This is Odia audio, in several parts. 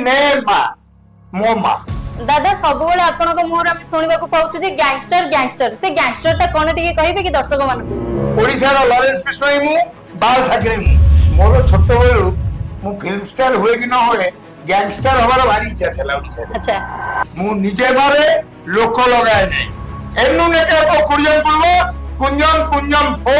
ନେ मा मो मा दादा सबुबले आपनक मोहर हम सुनिबा को पाउछु जे गैंगस्टर गैंगस्टर से गैंगस्टर ता कोन टिके कहिबे कि दर्शक मानकु ओडिसा रो लॉरेंस बिश्नोई मु बाल ठाकरे मु मोर छोट बेलु मु फिल्म स्टार हुए कि न हुए गैंगस्टर हमारा भारी इच्छा छला ओडिसा। अच्छा मु निजे मारे लोक लगाए नै एनु ने के को कुरियन पुलवा कुंजन कुंजन फो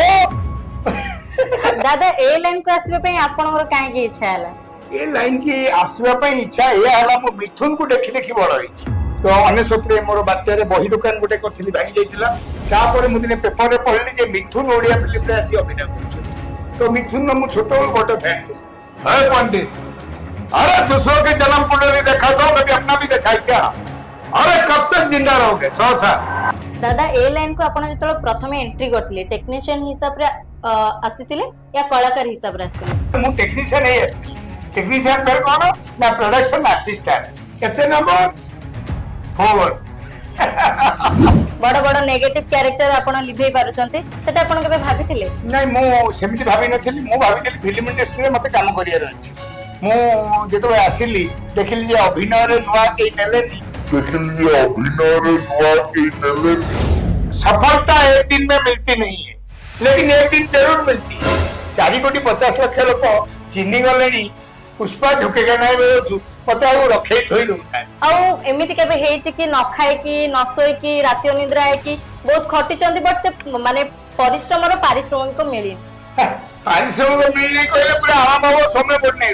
दादा ए लाइन को आसीबे पई आपनकर काहे की इच्छा हला ए लाइन की आसवा पई इच्छा ए हला मु मिथुन को देखि देखि बड़ होइछि। तो अनेसोत्रे मोर बात्या रे बही दुकान गोटे करथिली भागी जाइतिला तापर मु दिने पेपर रे पढली जे मिथुन ओडिया फिल्म रे आसी अभिनय करछ। तो मिथुन न मु छोटो बड़ फैन थी। है पंडित अरे दूसरों के जन्म कुंडली देखा तो कभी अपना भी दिखाई क्या? अरे कब तक जिंदा रहोगे 100 साल? दादा ए लाइन को आपण जतलो प्रथमे एंट्री करथिले टेक्नीशियन हिसाब रे आसीतिले या कलाकार हिसाब रे आसीतिले मु टेक्नीशियन है टेक्नीशियन कर कोन ना प्रोडक्शन असिस्टेंट केते नंबर 4 बड़ बड़ नेगेटिव कैरेक्टर आपण लिभेई पारुचंती सेटा आपण केबे भाबिथिले नहीं मु सेमिति भाबी नथिली मु भाबिथिली फिल्म इंडस्ट्री रे मते काम करियर अछि। मु जेतो आसिली देखिली जे अभिनय रे नुवा के नेलेनी सफलता एक दिन में मिलती नहीं है लेकिन एक दिन जरूर मिलती है। 4,50 लाख लोक चिन्नी गलेनी पुष्पा झुकेगा नहीं बेलू मत रखे थोई दूता है आउ एमिति केबे हेछि कि न खाए कि न सोई कि राति अनिद्रा है कि बहुत खटिचंती बट से माने परिश्रम रो पारिश्रमिक मिली पारिश्रमिक मिलने कहले पूरा आराम बाबू समय पड़ने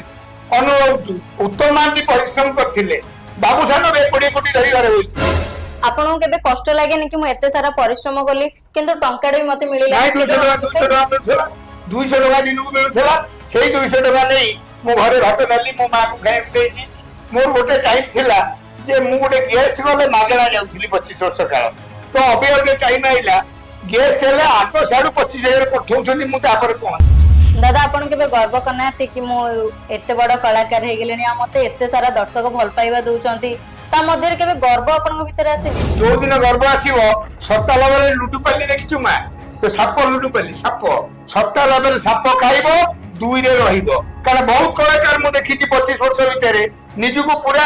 अनुभव उत्तम मानती परिश्रम करथिले बाबू सानो 20 कोटी धरी घरे होई आपन केबे कष्ट लागेनी कि मु एते सारा परिश्रम कली किंतु टंका भी मते मिलिला नहीं 200 टका मिलथला 200 टका दिन को मिलथला सेही 200 टका नहीं मु घरे भात डाली मो मां को खाइ देछि। मोर गोटे टाइम थिला जे मु गोटे गेस्ट गले मागेला जाउथली 25 वर्ष काल तो अबे अबे टाइम आइला गेस्ट हेले आतो साडू 25 जगह पठौछनी मु तापर पहुंच। दादा आपन केबे गर्व करनाते कि मु एते बड़ कलाकार हे गेलेनी आ मते एते सारा दर्शक भल पाइबा दउचंती ता मध्ये केबे गर्व आपन भीतर आसे जो दिन गर्व आसीबो सत्ता लबरे लुटु पाली देखिछु मा तो साप लुटु पाली साप सत्ता लबरे साप खाइबो दुई रे रहिबो कारण बहुत कलाकार मु देखिछि 25 वर्ष भितरे निजुको पूरा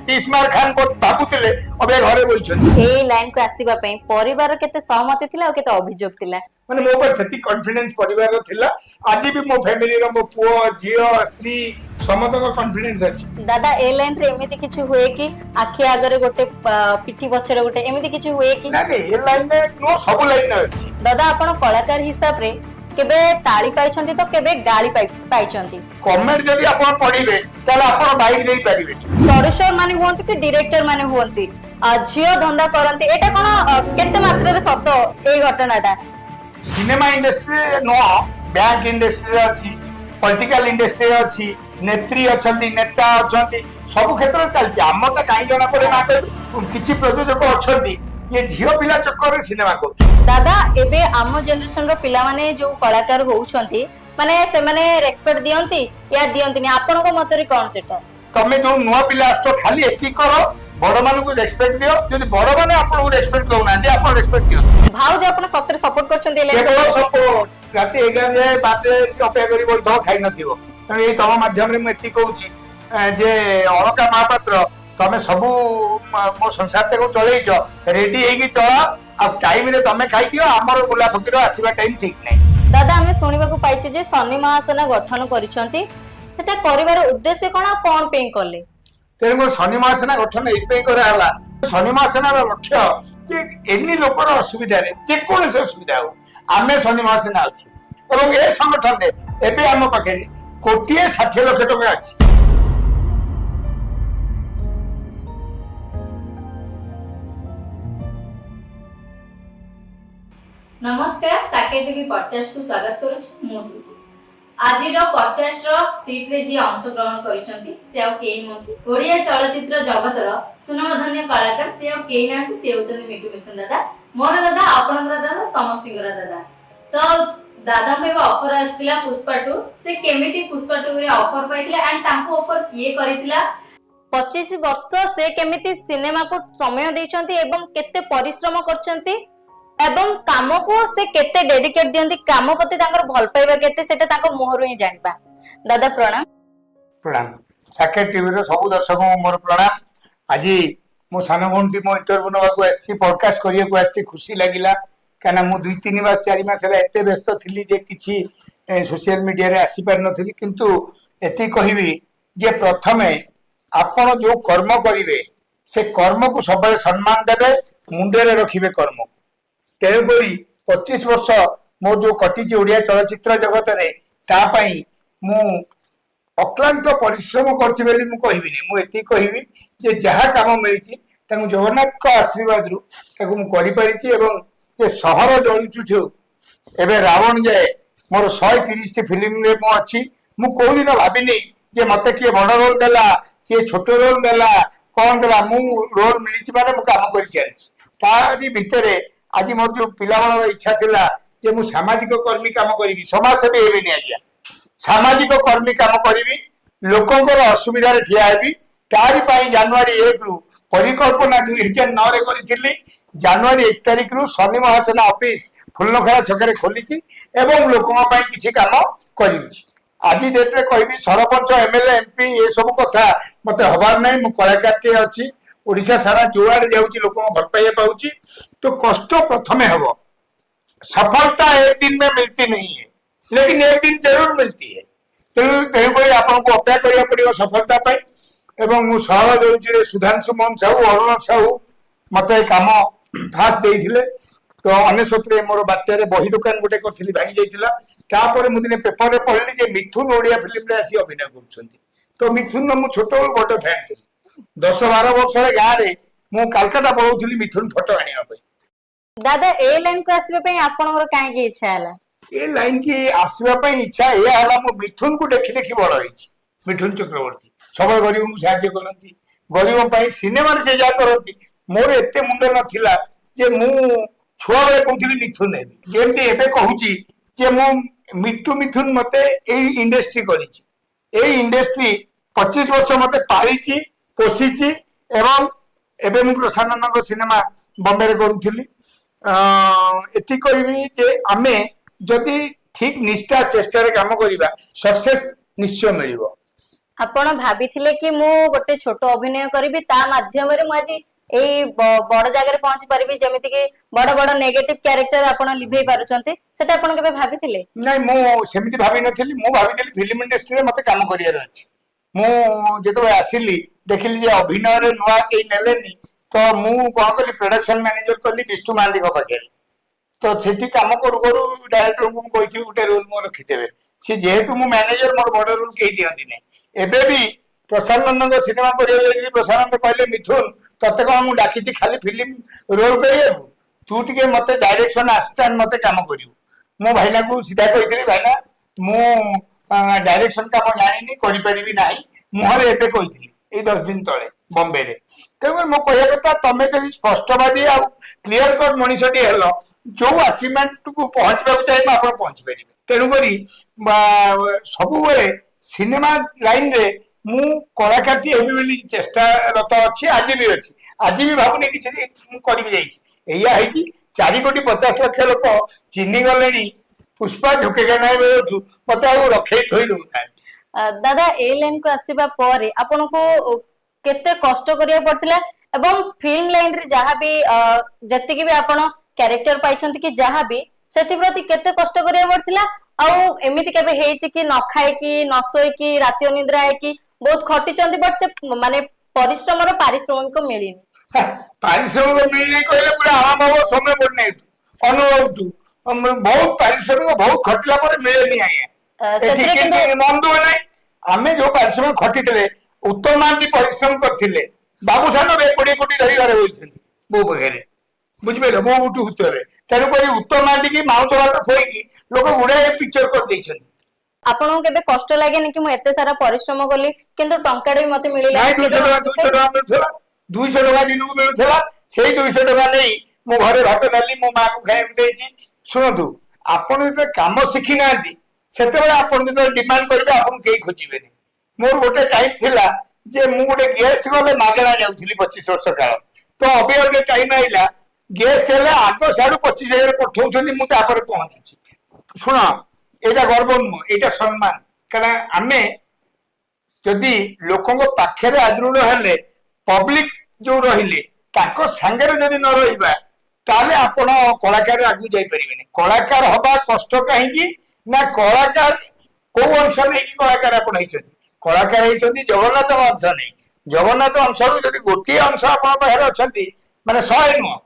30 मार खान को भाबुतिले अबे घरे बइछन ए लाइन को आसीबा पई परिवार केते सहमति थिला और केते अभियोग थिला माने मो पर सेति कॉन्फिडेंस परिवार रो थिला आज भी मो फैमिली रो मो पुओ जियो स्त्री समस्त को कॉन्फिडेंस अछि। दादा ए लाइन रे एमिति किछु हुए कि आखि आगरे गोटे पिठी पछरे गोटे एमिति किछु हुए कि ना ए लाइन में नो सब लाइन अछि। दादा आपण कलाकार हिसाब रे केबे ताली पाइछंती तो केबे गाली पाइछंती कमेंट जदि आपण पढिबे तले आपण बाइक देई परिबे प्रोड्यूसर माने हुंती कि डायरेक्टर माने हुंती झियो धंदा करंती एटा कोन केते मात्रा रे सत ए घटनाटा सिनेमा इंडस्ट्री नो बैंक इंडस्ट्री अछि पॉलिटिकल इंडस्ट्री अछि नेत्री अछंती नेता अछंती सब क्षेत्र चलछि हम त काई जणा परे ना किछि प्रयोजक अछंती ये झियो पिला चक्कर रे सिनेमा को दादा एबे आम जनरेशन रो पिला माने जो कलाकार होउछंती माने से माने रेस्पेक्ट दियंती या दियंती नि आपन को मतरे कोन सेटा तमे जो नुवा पिला आछो खाली एकी करो बड़ मान को रेस्पेक्ट दियो जदि बड़ माने आपन को रेस्पेक्ट दउ ना दे आपन रेस्पेक्ट दियो भाव जो आपन सत्र सपोर्ट करछंती केवल सपोर्ट राती 11 जाय बाटे अपेक्षा करी बोल तो खाइ न दियो ए तम माध्यम रे म एती कहूची जे अलका महापात्र तमे सबु मो संसार को चलैछ रेडी हेगी चला अब टाइम रे तमे खाइ दियो हमर गुला फकीर आसीबा टाइम ठीक नै। दादा हमें सुनिबा को पाइछ जे शनि महासेना गठन करिसंती सेटा करिवार उद्देश्य कोन पे करले तेरे शनि महासेना गठन एई करे हला शनि महासेना रो लक्ष्य जे एनी लोकर असुविधा रे जे कोन से असुविधा हो आमे शनि महासेना अछि एवं ए संगठन रे एबे हम पाखे कोटी 60 लाख टका अछि। नमस्कार साके टीवी पॉडकास्ट को स्वागत करूछि मुसुकी आजिरो पॉडकास्ट रो सीट रे जी अंश ग्रहण करिसंती से आ केई नथि ओडिया चलचित्र जगत रो सुनामधन्य कलाकार से आ केई नाथि से होचंदी मिठू मिथुन दादा मोर दादा आपनकर दादा समस्तिकर दादा तो दादा को ऑफर आस्तिला पुष्पा 2 से केमिति पुष्पा 2 रे ऑफर पाइतिला एंड तांको ऑफर किए करितिला 25 वर्ष से केमिति सिनेमा को समय दैछंती एवं केते परिश्रम करछंती एवं काम को से केते डेडिकेट दियंती काम प्रति तांकर भल पाइबा केते सेटा तांको मोहरु ही जानबा। दादा प्रणाम। प्रणाम। ସାକେତ ଟିଭିର ସବୁ ଦର୍ଶକଙ୍କୁ ମୋର ପ୍ରଣାମ। ଆଜି ମୋ ସାନ ଭଉଣୀ ମୋ ଇଣ୍ଟରଭ୍ୟୁ ନେବାକୁ ଆସିଛି, ପଡକାଷ୍ଟ କରିବାକୁ ଆସିଛି, ଖୁସି ଲାଗିଲା। କାହିଁକିନା ମୁଁ 2-3 ମାସ 4 ମାସ ହେଲା ଏତେ ବ୍ୟସ୍ତ ଥିଲି ଯେ କିଛି ସୋସିଆଲ ମିଡିଆରେ ଆସିପାରିନଥିଲି। କିନ୍ତୁ ଏତିକି କହିବି ଯେ ପ୍ରଥମେ ଆପଣ ଯୋଉ କର୍ମ କରିବେ ସେ କର୍ମକୁ ସବୁବେଳେ ସମ୍ମାନ ଦେବେ, ମୁଣ୍ଡରେ ରଖିବେ କର୍ମକୁ। ତେଣୁକରି 25 ବର୍ଷ ମୋ ଯୋଉ କଟିଛି ଓଡିଆ ଚଳଚ୍ଚିତ୍ର ଜଗତରେ, ତା ପାଇଁ ମୁଁ ଅକ୍ଲାନ୍ତ ପରିଶ୍ରମ କରିଛି ବୋଲି ମୁଁ କହିବିନି। ମୁଁ ଏତିକି କହିବି ଯେ ଯାହା କାମ ମିଳିଛି ତାଙ୍କୁ ଜଗନ୍ନାଥଙ୍କ ଆଶୀର୍ବାଦରୁ ତାକୁ ମୁଁ କରିପାରିଛି। ଏବଂ ଯେ ସହର ଜଳୁଛୁ ଏବେ ରାବଣ ଯାଏ ମୋର 130ଟି ଫିଲ୍ମରେ ମୁଁ ଅଛି। ମୁଁ କୋଉଦିନ ଭାବିନି ଯେ ମତେ କିଏ ବଡ ରୋଲ ଦେଲା, କିଏ ଛୋଟ ରୋଲ ଦେଲା, କଣ ଦେଲା। ମୁଁ ରୋଲ ମିଳିଛି ମାନେ ମୁଁ କାମ କରି ଚାଲିଛି। ତାରି ଭିତରେ ଆଜି ମୋର ଯୋଉ ପିଲାବେଳର ଇଚ୍ଛା ଥିଲା ଯେ ମୁଁ ସାମାଜିକ କର୍ମୀ କାମ କରିବି, ସମାଜସେବୀ ହେବିନି ଆଜ୍ଞା, ସାମାଜିକ କର୍ମୀ କାମ କରିବି, ଲୋକଙ୍କର ଅସୁବିଧାରେ ଠିଆ ହେବି। ତାରି ପାଇଁ ଜାନୁଆରୀ 1ରୁ ପରିକଳ୍ପନା 2009ରେ କରିଥିଲି। ଜାନୁଆରୀ 1 ତାରିଖରୁ ଶନି ମହାସେନା ଅଫିସ ଫୁଲନଖଳା ଛକରେ ଖୋଲିଛି ଏବଂ ଲୋକଙ୍କ ପାଇଁ କିଛି କାମ କରିଛି। ଆଜି ଡେଟରେ କହିବି ସରପଞ୍ଚ, MLA, MP ଏସବୁ କଥା ମତେ ହବାର ନାହିଁ। ମୁଁ କଳାକାରଟିଏ ଅଛି, ଓଡିଶା ସାରା ଯୋଆଡେ ଯାଉଛି ଲୋକଙ୍କ ଭଲ ପାଇବା ପାଉଛି। ତ କଷ୍ଟ ପ୍ରଥମେ ହବ, सफलता एक दिन में मिलती नहीं है, लेकिन एक दिन जरूर मिलती है। तेणुकरी आपको अपेक्षा करिया पड़ियो सफलता पाई। एवं मु सहर देउची सुधांशु मोहन साहू, अरुण साहू मते काम फास्ट देइथिले। तो 19 मोर बात्यारे बही दुकान गोटे करथिली, भागी जाइतिला। तापर मु दिने पेपर रे पढली जे मिथुन ओडिया फिल्म रे आसी अभिनय करछंती। तो मिथुन मु छोट बड फैन थी। 10-12 वर्ष रे गां रे मु कलकत्ता पढौथिली मिथुन फोटो आनिया पे। दादा ए लाइन को आसीबे पई आपनकर काहे की इच्छा हला? ए लाइन की आसवा पई इच्छा एया हला मु मिथुन को देखि देखि बड़ होइछि। मिथुन चक्रवर्ती सब गरीब को साहाय्य करती, गरीब पई सिनेमा रे से जा करती। मोर एते मुंड नथिला जे मु छुआ बेले कहउथिली मिथुन हेबी। जेमति एबे कहूची जे मु मिट्टू मिथुन मते ए इंडस्ट्री करिछि। ए इंडस्ट्री 25 वर्ष मते पालिछि, पोषिछि। एवं एबे मु प्रशाननक सिनेमा बॉम्बे रे करूथिली। एति कहबी जे आमे जदि ठीक निष्ठा चेष्टा रे काम करिबा सक्सेस निश्चय मिलिबो। आपण भाबिथिले कि मु गोटे छोट अभिनय करबी, ता माध्यम रे मु आज एई बड़ जगह रे पहुंच परबी, जेमिति कि बड़ बड़ नेगेटिव कैरेक्टर आपण लिभेई पारुचंती। सेटा आपण केबे भाबिथिले? नहीं, मु सेमिति भाबी नथिली। मु भाबिथिली फिल्म इंडस्ट्री रे मते काम करियार अछि। मु जेतो आसिली देखिली जे अभिनय रे नुआ केई नेलेनी, तो मु कोन कली प्रोडक्शन मैनेजर कली विष्णु मांडी को पाखे। तो सेठी काम करू करू डायरेक्टर को कहिथि उटे रोल मो रखि देबे। से जेहेतु मु मैनेजर, मोर बड़ रोल केई दियंती नै। एबे भी प्रशानंद सिनेमा करिया जाई, प्रशानंद कहले मिथुन तते कोन मु डाकिछि खाली फिल्म रोल करिया, तू टिके मते डायरेक्शन असिस्टेंट मते काम करियो। मु भाईना को सीधा कहिथिली, भाईना मु डायरेक्शन काम जानिनी, करि परिबि नाही। मुहरे एते कहिथिली ए 10 दिन तळे बॉम्बे रे। तेणु मो कहया कथा तमे जदि स्पष्टवादी आ क्लियर कट मनीषटी हेलो, जो अचीवमेंट को पहुंचबा चाहिए आप पहुंच पारे। तेणुकरी सब बेले सिनेमा लाइन रे मु कलाकार हेबी चेष्टा रत अच्छी, आज भी अच्छी। आज भी भावुनी कि 4,50,00,000 लोक चिन्ह गले पुष्पा झुकेगा ना बेलू मत रखे थोई दौना। दादा ए लाइन को आसीबा परे आपन को केते कष्ट करिया पड़तिला, एवं फिल्म लाइन रे जहां भी जति भी आपण कैरेक्टर पाइछंती कि जहां भी सेति प्रति केते कष्ट करिया पड़तिला? आउ एमिति केबे हेछि कि न खाय कि न सोय कि राति अनिद्रा है कि बहुत खटिचंती, बट से माने परिश्रम रो पारिश्रमिक मिलिनी? पारिश्रमिक मिलने कहले पूरा आराम हो समय पड़ने अनुभव तू बहुत पारिश्रमिक बहुत खटिला पर मिलेनी आया सेठी मन दो नाही। आमे जो पारिश्रमिक खटितले उत्तम मांडी परिश्रम करथिले। बाबूसान 20 कोटी धरी घरे होइछंती बो बगेरे, बुझबेलो मो उठु हुतरे। तेनु करी उत्तम मांडी की माउस भात खोइकी लोक गुडे पिक्चर कर दैछंती। आपन केबे कष्ट लागेनी कि मु एते सारा परिश्रम कली किंतु टंकाडे भी मते मिलिला? 200 टका मिलथला, 200 टका दिन को मिलथला। सेई 200 टका नै मु घरे भात डाली मो मां को खाइ देछि। सुनतु आपन जे काम सिखि नांती सेते बेला आपन जे डिमांड करबे आपन केई खोजिबेनी। मोर गोटे टाइम थिला जे मु गोटे गेस्ट गले मागणा जाउथिली 25 वर्ष काल। तो अबे अबे टाइम आइला गेस्ट हेले आगो साडू 25,000 पठौछनी, मु तापर पहुंचुची। सुना एटा गर्व नुह, एटा सम्मान। कारण आमे ଯଦି ଲୋକଙ୍କ ପାଖରେ ଆଦୃଢ ହେଲେ ପବ୍ଲିକ ଯୋଉ ରହିଲେ ତାଙ୍କ ସାଙ୍ଗରେ ଯଦି ନ ରହିବା ତାହେଲେ ଆପଣ କଳାକାର ଆଗକୁ ଯାଇପାରିବେନି। କଳାକାର ହବା କଷ୍ଟ କାହିଁକି ନା କଳାକାର କୋଉ ଅଂଶ ନେଇକି କଳାକାର ଆପଣ ହେଇଛନ୍ତି? କଳାକାର ହେଇଛନ୍ତି ଜଗନ୍ନାଥଙ୍କ ଅଂଶ ନେଇ। ଜଗନ୍ନାଥ ଅଂଶରୁ ଯଦି ଗୋଟିଏ ଅଂଶ ଆପଣଙ୍କ ପାଖରେ ଅଛନ୍ତି ମାନେ 100 ନୁହଁ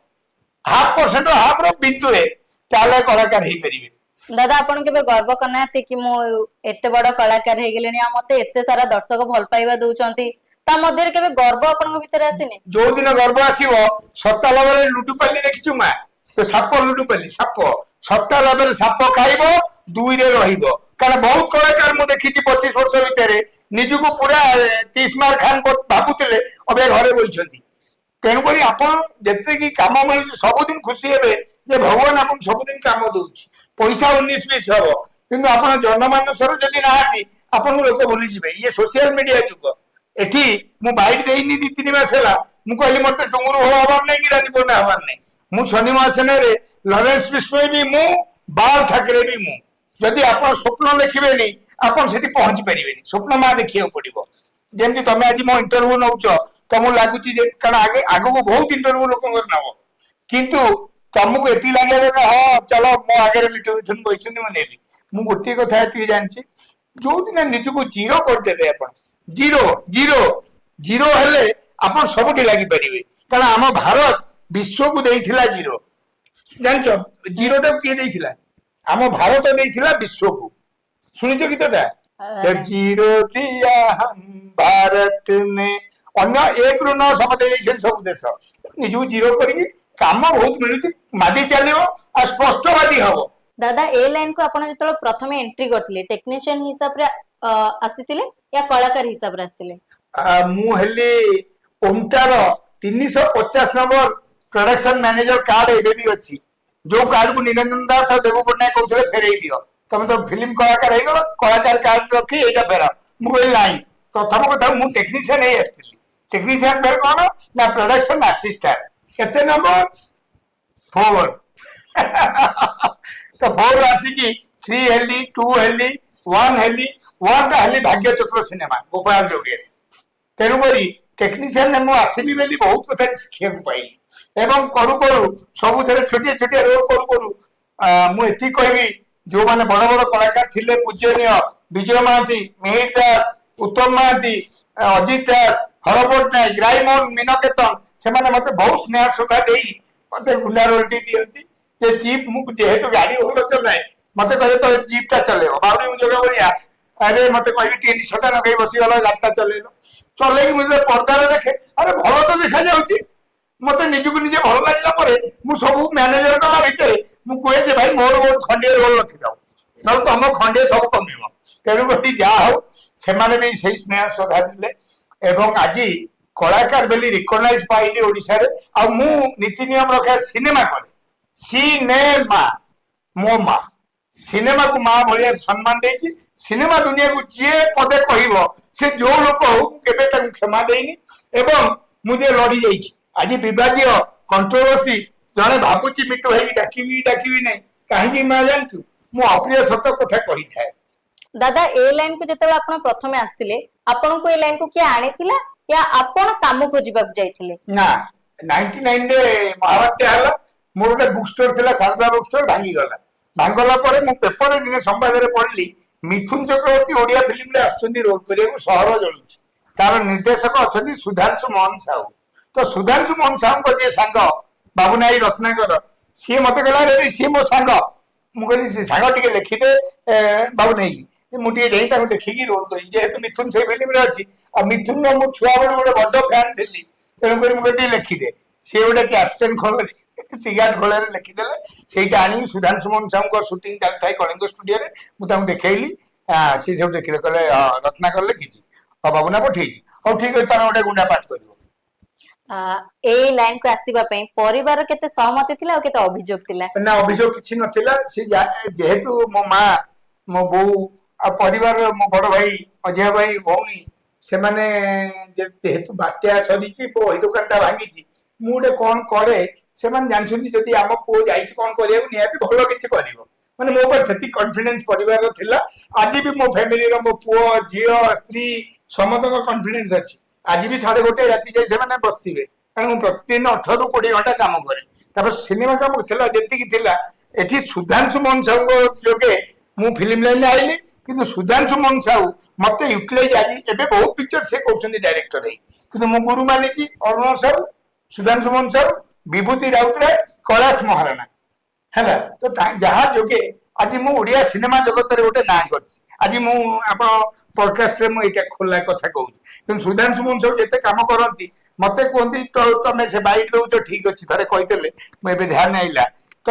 0.5% 1/2 ବିନ୍ଦୁଏ ତାହେଲେ କଳାକାର ହେଇପାରିବେ। ଦାଦା ଆପଣ କେବେ ଗର୍ବ କରିନାହାନ୍ତି କି ମୁଁ ଏତେ ବଡ କଳାକାର ହେଇଗଲିଣି ଆଉ ମତେ ଏତେ ସାରା ଦର୍ଶକ ଭଲ ପାଇବା ଦଉଛନ୍ତି, ତା ମଧ୍ୟରେ କେବେ ଗର୍ବ ଆପଣଙ୍କ ଭିତରେ ଆସିନି? ଯୋଉ ଦିନ ଗର୍ବ ଆସିବ ସତା ଲାଭରେ ଲୁଡୁପାଲି ଦେଖିଛୁ ମା? ତ ସାପ ଲୁଡୁପାଲି ସାପ ସତା ଲାଭରେ ସାପ ଖାଇବ 2ରେ ରହିବ। କାରଣ ବହୁତ କଳାକାର ମୁଁ ଦେଖିଛି 25 ବର୍ଷ ଭିତରେ ନିଜକୁ ପୁରା ତିସ୍ମାର ଖାନ ଭାବୁଥିଲେ ଏବେ ଘରେ ବଇଛନ୍ତି। ତେଣୁକରି ଆପଣ ଯେତିକି କାମ ମିଳୁଛି ସବୁଦିନ ଖୁସି ହେବେ ଯେ ଭଗବାନ ଆପଣଙ୍କୁ ସବୁଦିନ କାମ ଦଉଛି। ପଇସା 19-20 ହବ କିନ୍ତୁ ଆପଣ ଜନମାନସର ଯଦି ନାହାନ୍ତି ଆପଣଙ୍କୁ ଲୋକ ଭୁଲିଯିବେ। ଇଏ ସୋସିଆଲ ମିଡିଆ ଯୁଗ। ଏଠି ମୁଁ ବାଇଟ ଦେଇନି 2-3 ମାସ ହେଲା ମୁଁ କହିଲି ମତେ ଟୁଙ୍ଗୁରୁ ଭଲ ହବାର ନାହିଁ କି ରାନୀ ପଣ୍ଡା ହବାର ନାହିଁ। ମୁଁ ଶନି ମହାସେନରେ ଲରେନ୍ସ ବିଷ୍ଣୋଇ ବି ମୁଁ, ବାଳ ଠାକରେ ବି ମୁଁ। ଯଦି ଆପଣ ସ୍ୱପ୍ନ ଦେଖିବେନି ଆପଣ ସେଠି ପହଞ୍ଚି ପାରିବେନି। ସ୍ୱପ୍ନ ମା ଦେଖିବାକୁ ପଡିବ। ଯେମିତି ତମେ ଆଜି ମୋ ଇଣ୍ଟରଭ୍ୟୁ ନଉଛ ତମକୁ ଲାଗୁଛି ଯେ କାରଣ ଆଗକୁ ବହୁତ ଇଣ୍ଟରଭ୍ୟୁ ଲୋକଙ୍କର ନବ କିନ୍ତୁ ତମକୁ ଏତିକି ଲାଗିବା ହଁ ଚାଲ ମୋ ଆଗରେ ମିଟନ କହିଛନ୍ତି ମୁଁ ନେବି। ମୁଁ ଗୋଟିଏ କଥା ଏତିକି ଜାଣିଛି ଯୋଉଦିନ ନିଜକୁ ଜିରୋ କରିଦେବେ ଆପଣ ଜିରୋ ଜିରୋ ଜିରୋ ହେଲେ ଆପଣ ସବୁଠି ଲାଗିପାରିବେ। କାରଣ ଆମ ଭାରତ ବିଶ୍ୱକୁ ଦେଇଥିଲା ଜିରୋ। ଜାଣିଛ ଜିରୋଟାକୁ କିଏ ଦେଇଥିଲା? ଆମ ଭାରତ ଦେଇଥିଲା ବିଶ୍ୱକୁ। ଶୁଣିଛ ଗୀତଟା? ଜିରୋ ଦିଆ ହମ୍ ଭାରତ ନେ ଅନ୍ୟ 1ରୁ 9 ସମସ୍ତେ ଦେଇଛନ୍ତି ସବୁ ଦେଶ। ନିଜକୁ ଜିରୋ କରିକି କାମ ବହୁତ ମିଳୁଛି ମାଦି ଚାଲିବ ଆଉ ସ୍ପଷ୍ଟବାଦୀ ହବ। ଦାଦା ଏ ଲାଇନ କୁ ଆପଣ ଯେତେବେଳେ ପ୍ରଥମେ ଏଣ୍ଟ୍ରି କରିଥିଲେ ଟେକ୍ନିସିଆନ ହିସାବରେ ଆସିଥିଲେ या କଳାକାର ହିସାବରେ ଆସିଥିଲେ? ମୁଁ ହେଲି ଓମଟାର 350 ନମ୍ବର ପ୍ରଡକ୍ସନ ମ୍ୟାନେଜର କାର୍ଡ ଏବେ ବି ଅଛି। ଯୋଉ କାର୍ଡକୁ ନିରଞ୍ଜନ ଦାସ ଆଉ ଦେବୁ ପଟ୍ଟନାୟକ କହୁଥିଲେ ଫେରେଇ ଦିଅ, ତମେ ତ ଫିଲ୍ମ କଳାକାର ହେଇଗଲ କଳାକାର କାର୍ଡ ରଖି ଏଇଟା ଫେର। ମୁଁ କହିଲି ନାହିଁ, ପ୍ରଥମ କଥା ମୁଁ ଟେକ୍ନିସିଆନ ହେଇ ଆସିଥିଲି। ଟେକ୍ନିସିଆନ ଫେର କଣ ନା ପ୍ରଡକ୍ସନ ଆସିଷ୍ଟାଣ୍ଟ। କେତେ ନମ୍ବର 4 ତ 4 ଆସିକି 3 ହେଲି 2 ହେଲି 1 ହେଲି 1ଟା ହେଲି ଭାଗ୍ୟ ଚକ୍ର ସିନେମା ଗୋପାଳ ଯୋଗେଶ। ତେଣୁକରି ଟେକ୍ନିସିଆନ ମୁଁ ଆସିଲି ବୋଲି ବହୁତ କଥା ଶିଖିବାକୁ ପାଇଲି ଏବଂ କରୁ କରୁ ସବୁଥିରେ ଛୋଟିଆ ଛୋଟିଆ ରୋଲ କରୁ କରୁ ମୁଁ ଏତିକି କହିବି ଯୋଉମାନେ ବଡ ବଡ କଳାକାର ଥିଲେ ପୂଜନୀୟ ବିଜୟ ମହାନ୍ତି, ମିହିର ଦାସ, ଉତ୍ତମ ମହାନ୍ତି, ଅଜିତ ଦାସ, ହର ପଟ୍ଟନାୟକ, ରାଇମୋହନ ମୀନକେତନ ସେମାନେ ମତେ ବହୁତ ସ୍ନେହ ଶ୍ରଦ୍ଧା ଦେଇ ମତେ ଗୁଣ୍ଡା ରୋଲଟି ଦିଅନ୍ତି ଯେ ଜିପ୍ ମୁଁ ଯେହେତୁ ଗାଡି ଭଲ ଚଲାଏ ମତେ କହିବେ ତ ଜିପ୍ ଟା ଚଲେଇବ ବାବୁନି ମୁଁ ଯୋଗ ବଢିଆ ଆରେ ମତେ କହିବି ଟିକେ ନିଶଟା ଲଗେଇ ବସିଗଲା ଗାଡିଟା ଚଲେଇଲ ଚଲେଇକି ମୁଁ ଯେତେବେଳେ ପର୍ଦ୍ଦାରେ ଦେଖେ ଆରେ ଭଲ ତ ଦେଖାଯାଉଛି। ମତେ ନିଜକୁ ନିଜେ ଭଲ ଲାଗିଲା ପରେ ମୁଁ ସବୁ ମ୍ୟାନେଜର କଲା ଭିତରେ ମୁଁ କୁହେ ଯେ ଭାଇ ମୋର ବହୁତ ଖଣ୍ଡିଏ ରୋଲ ରଖିଥାଉ ନହେଲେ ତମ ଖଣ୍ଡିଏ ସବୁ କମିବ। ତେଣୁକରି ଯାହା ହଉ ସେମାନେ ବି ସେଇ ସ୍ନେହ ଶ୍ରଦ୍ଧା ଥିଲେ ଏବଂ ଆଜି କଳାକାର ବୋଲି ରିକଗ୍ନାଇଜ ପାଇଲି ଓଡିଶାରେ। ଆଉ ମୁଁ ନୀତି ନିୟମ ରଖେ ସିନେମା କରେ ସିନେମା ମୋ ମା ସିନେମାକୁ ମା ଭଳିଆ ସମ୍ମାନ ଦେଇଛି। ସିନେମା ଦୁନିଆକୁ ଯିଏ ପଦେ କହିବ ସେ ଯୋଉ ଲୋକ ହଉ ମୁଁ କେବେ ତାଙ୍କୁ କ୍ଷମା ଦେଇନି ଏବଂ ମୁଁ ଯେ ଲଢି ଯାଇଛି। ଆଜି ବିବାଦୀୟ କଣ୍ଟ୍ରୋଭର୍ସି ଜଣେ ଭାବୁଛି ମିଟୁ ଭାଇକି ଡାକିବି ନାହିଁ କାହିଁକି ମା ଜାଣିଛୁ ମୁଁ ଅପ୍ରିୟ ସତ କଥା କହିଥାଏ। ଦାଦା ଏ ଲାଇନ କୁ ଯେତେବେଳେ ଆପଣ ପ୍ରଥମେ ଆସିଥିଲେ ଆପଣଙ୍କୁ ଏ ଲାଇନ କୁ କିଏ ଆଣିଥିଲା या ଆପଣ କାମ ଖୋଜିବାକୁ ଯାଇଥିଲେ? ନା 99ରେ ମହାବାତ୍ୟା ହେଲା ମୋର ଗୋଟେ ବୁକ୍ ଷ୍ଟୋର ଥିଲା ଶାରଦା ବୁକ୍ ଷ୍ଟୋର ଭାଙ୍ଗିଗଲା। ଭାଙ୍ଗିଗଲା ପରେ ମୁଁ ପେପରରେ ଦିନେ ସମ୍ବାଦରେ ପଢିଲି ମିଥୁନ ଚକ୍ରବର୍ତ୍ତୀ ଓଡିଆ ଫିଲ୍ମରେ ଆସୁଛନ୍ତି ରୋଲ କରିବାକୁ ସହର ଜଳୁଛି। ତାର ନିର୍ଦ୍ଦେଶକ ଅଛନ୍ତି ସୁଧାଂଶୁ ମୋହନ ସାହୁ। ତ ସୁଧାଂଶୁ ମୋହନ ସାହୁଙ୍କ ଯିଏ ସାଙ୍ଗ ବାବୁନାଇ ରତ୍ନାକର ସିଏ ମତେ କହିଲା ରେ ସିଏ ମୋ ସାଙ୍ଗ। ମୁଁ କହିଲି ସେ ସାଙ୍ଗ ଟିକେ ଲେଖିଦେ ବାବୁନାଇ ମୁଁ ଟିକେ ଯାଇ ତାଙ୍କୁ ଦେଖିକି ରୋଲ କରିବି ଯେହେତୁ ମିଥୁନ ସେଇ ଫିଲ୍ମରେ ଅଛି ଆଉ ମିଥୁନର ମୁଁ ଛୁଆ ବେଳୁ ଗୋଟେ ବଡ ଫ୍ୟାନ ଥିଲି ତେଣୁକରି ମୁଁ ଟିକେ ଲେଖିଦେ ସିଏ ଗୋଟେ କ୍ୟାପସନ ଖୋଳରେ ସିଗାରେଟ ଖୋଳରେ ଲେଖିଦେଲେ ସେଇଟା ଆଣିକି ସୁଧାଂଶୁ ମୋହନ ସାହୁଙ୍କ ସୁଟିଂ ଚାଲିଥାଏ କଳିଙ୍ଗ ଷ୍ଟୁଡିଓରେ ମୁଁ ତାଙ୍କୁ ଦେଖେଇଲି ସିଏ ସବୁ ଦେଖିଲେ କହିଲେ ରତ୍ନାକର ଲେଖିଛି ଆଉ ବାବୁନା ପଠେଇଛି ହଉ ଠିକ ଅଛି ତମେ ଗୋଟେ ଗୁଣ୍ଡା ପାଠ କରିବ। ଏଇ ଲାଇନ କୁ ଆସିବା ପାଇଁ ପରିବାର କେତେ ସହମତି ଥିଲା ଆଉ କେତେ ଅଭିଯୋଗ ଥିଲା? ନା ଅଭିଯୋଗ କିଛି ନଥିଲା। ସେ ଯେହେତୁ ମୋ ମା ମୋ ବୋଉ ଆଉ ପରିବାରର ମୋ ବଡ ଭାଇ ମଝିଆ ଭାଇ ଭଉଣୀ ସେମାନେ ଯେହେତୁ ବାତ୍ୟା ସରିଛି ବହି ଦୋକାନ ଟା ଭାଙ୍ଗିଛି ମୁଁ ଗୋଟେ କଣ କରେ ସେମାନେ ଜାଣିଛନ୍ତି ଯଦି ଆମ ପୁଅ ଯାଇଛି କଣ କରିବାକୁ ନିହାତି ଭଲ କିଛି କରିବ ମାନେ ମୋ ଉପରେ ସେତିକି କନଫିଡେନ୍ସ ପରିବାର ଥିଲା। ଆଜି ବି ମୋ ଫ୍ୟାମିଲିର ମୋ ପୁଅ ଝିଅ ସ୍ତ୍ରୀ ସମସ୍ତଙ୍କ କନଫିଡେନ୍ସ ଅଛି। ଆଜି ବି 1:30 ରାତି ଯାଇ ସେମାନେ ବସିଥିବେ, କାରଣ ମୁଁ ପ୍ରତିଦିନ 18 ରୁ 20 ଘଣ୍ଟା କାମ କରେ। ତାପରେ ସିନେମା କାମ ଥିଲା ଯେତିକି ଥିଲା, ଏଠି ସୁଧାଂଶୁ ମୋହନ ସାହୁଙ୍କ ଯୋଗେ ମୁଁ ଫିଲ୍ମ ଲାଇନରେ ଆଇଲି। କିନ୍ତୁ ସୁଧାଂଶୁ ମୋହନ ସାହୁ ମତେ ୟୁଟିଲାଇଜ ଆଜି ଏବେ ବହୁତ ପିକ୍ଚର ସେ କରୁଛନ୍ତି ଡାଇରେକ୍ଟର ହେଇ, କିନ୍ତୁ ମୁଁ ଗୁରୁ ମାନିଛି ଅରୁଣ ସାହୁ, ସୁଧାଂଶୁ ମୋହନ ସାହୁ, ବିଭୂତି ରାଉତରାୟ, କୈଳାସ ମହାରଣା ହେଲା। ତ ଯାହା ଯୋଗେ ଆଜି ମୁଁ ଓଡିଆ ସିନେମା ଜଗତରେ ଗୋଟେ ନାଁ କରିଛି। ଆଜି ମୁଁ ଆପଣ ପଡକାଷ୍ଟରେ ମୁଁ ଏଇଟା ଖୋଲା କଥା କହୁଛି। କିନ୍ତୁ ସୁଧାଂଶୁ ମୋହନ ସାହୁ ଯେତେ କାମ କରନ୍ତି ମତେ କୁହନ୍ତି ତମେ ସେ ବାଇଟ ଦଉଛ ଠିକ ଅଛି, ଥରେ କହିଦେଲେ ମୁଁ ଏବେ ଧ୍ୟାନ ଆଇଲା। ତ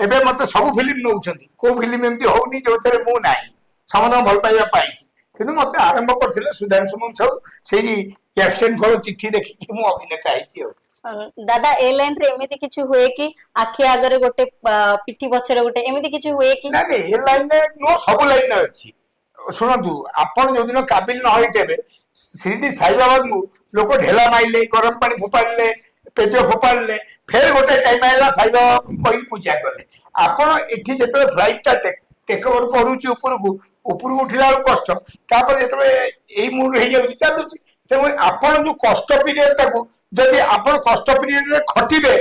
ଏବେ ମତେ ସବୁ ଫିଲ୍ମ ନଉଛନ୍ତି, କୋଉ ଫିଲ୍ମ ଏମିତି ହଉନି ଯୋଉଥିରେ ମୁଁ ନାହିଁ, ସମସ୍ତଙ୍କ ଭଲ ପାଇବା ପାଇଛି। କିନ୍ତୁ ମତେ ଆରମ୍ଭ କରିଥିଲେ ସୁଧାଂଶୁ ମୋହନ ସାହୁ, ସେଇ କ୍ୟାପ୍ସନ ଫଳ ଚିଠି ଦେଖିକି ମୁଁ ଅଭିନେତା ହେଇଛି ଆଉ। ଦାଦା ଏ ଲାଇନ ରେ ଏମିତି କିଛି ହୁଏ କି ଆଖି ଆଗରେ ଗୋଟେ ପିଠି ପଛରେ ଗୋଟେ ଏମିତି କିଛି ହୁଏ କି? ନାଇଁ ଏ ଲାଇନରେ ନୁହଁ, ସବୁ ଲାଇନରେ ଅଛି। ଶୁଣନ୍ତୁ, ଆପଣ ଯୋଉଦିନ କାବିଲ ନ ହେଇଥିବେ ଶିରିଡି ସାଇବାବାଙ୍କୁ ଲୋକ ଢେଲା ମାଇଲେ, ଗରମ ପାଣି ଫୋପାଡ଼ିଲେ, ପେଜ ଫୋପାଡ଼ିଲେ, ଫେର ଗୋଟେ ଟାଇମ ଆଇଲା ସାଇବାବା କହି ପୂଜା କଲେ। ଆପଣ ଏଠି ଯେତେବେଳେ ଫ୍ଲାଇଟ ଟା ଟେକ୍ ଓଭର କରୁଛି ଉପରକୁ ଉଠିଲା ବେଳକୁ କଷ୍ଟ, ତାପରେ ଯେତେବେଳେ ଏଇ ମୁଡ ହେଇଯାଉଛି ଚାଲୁଛି। ତେଣୁ ଆପଣ ଯୋଉ କଷ୍ଟ ପିରିୟଡ ଟାକୁ ଯଦି ଆପଣ କଷ୍ଟ ପିରିୟଡରେ ଖଟିବେ,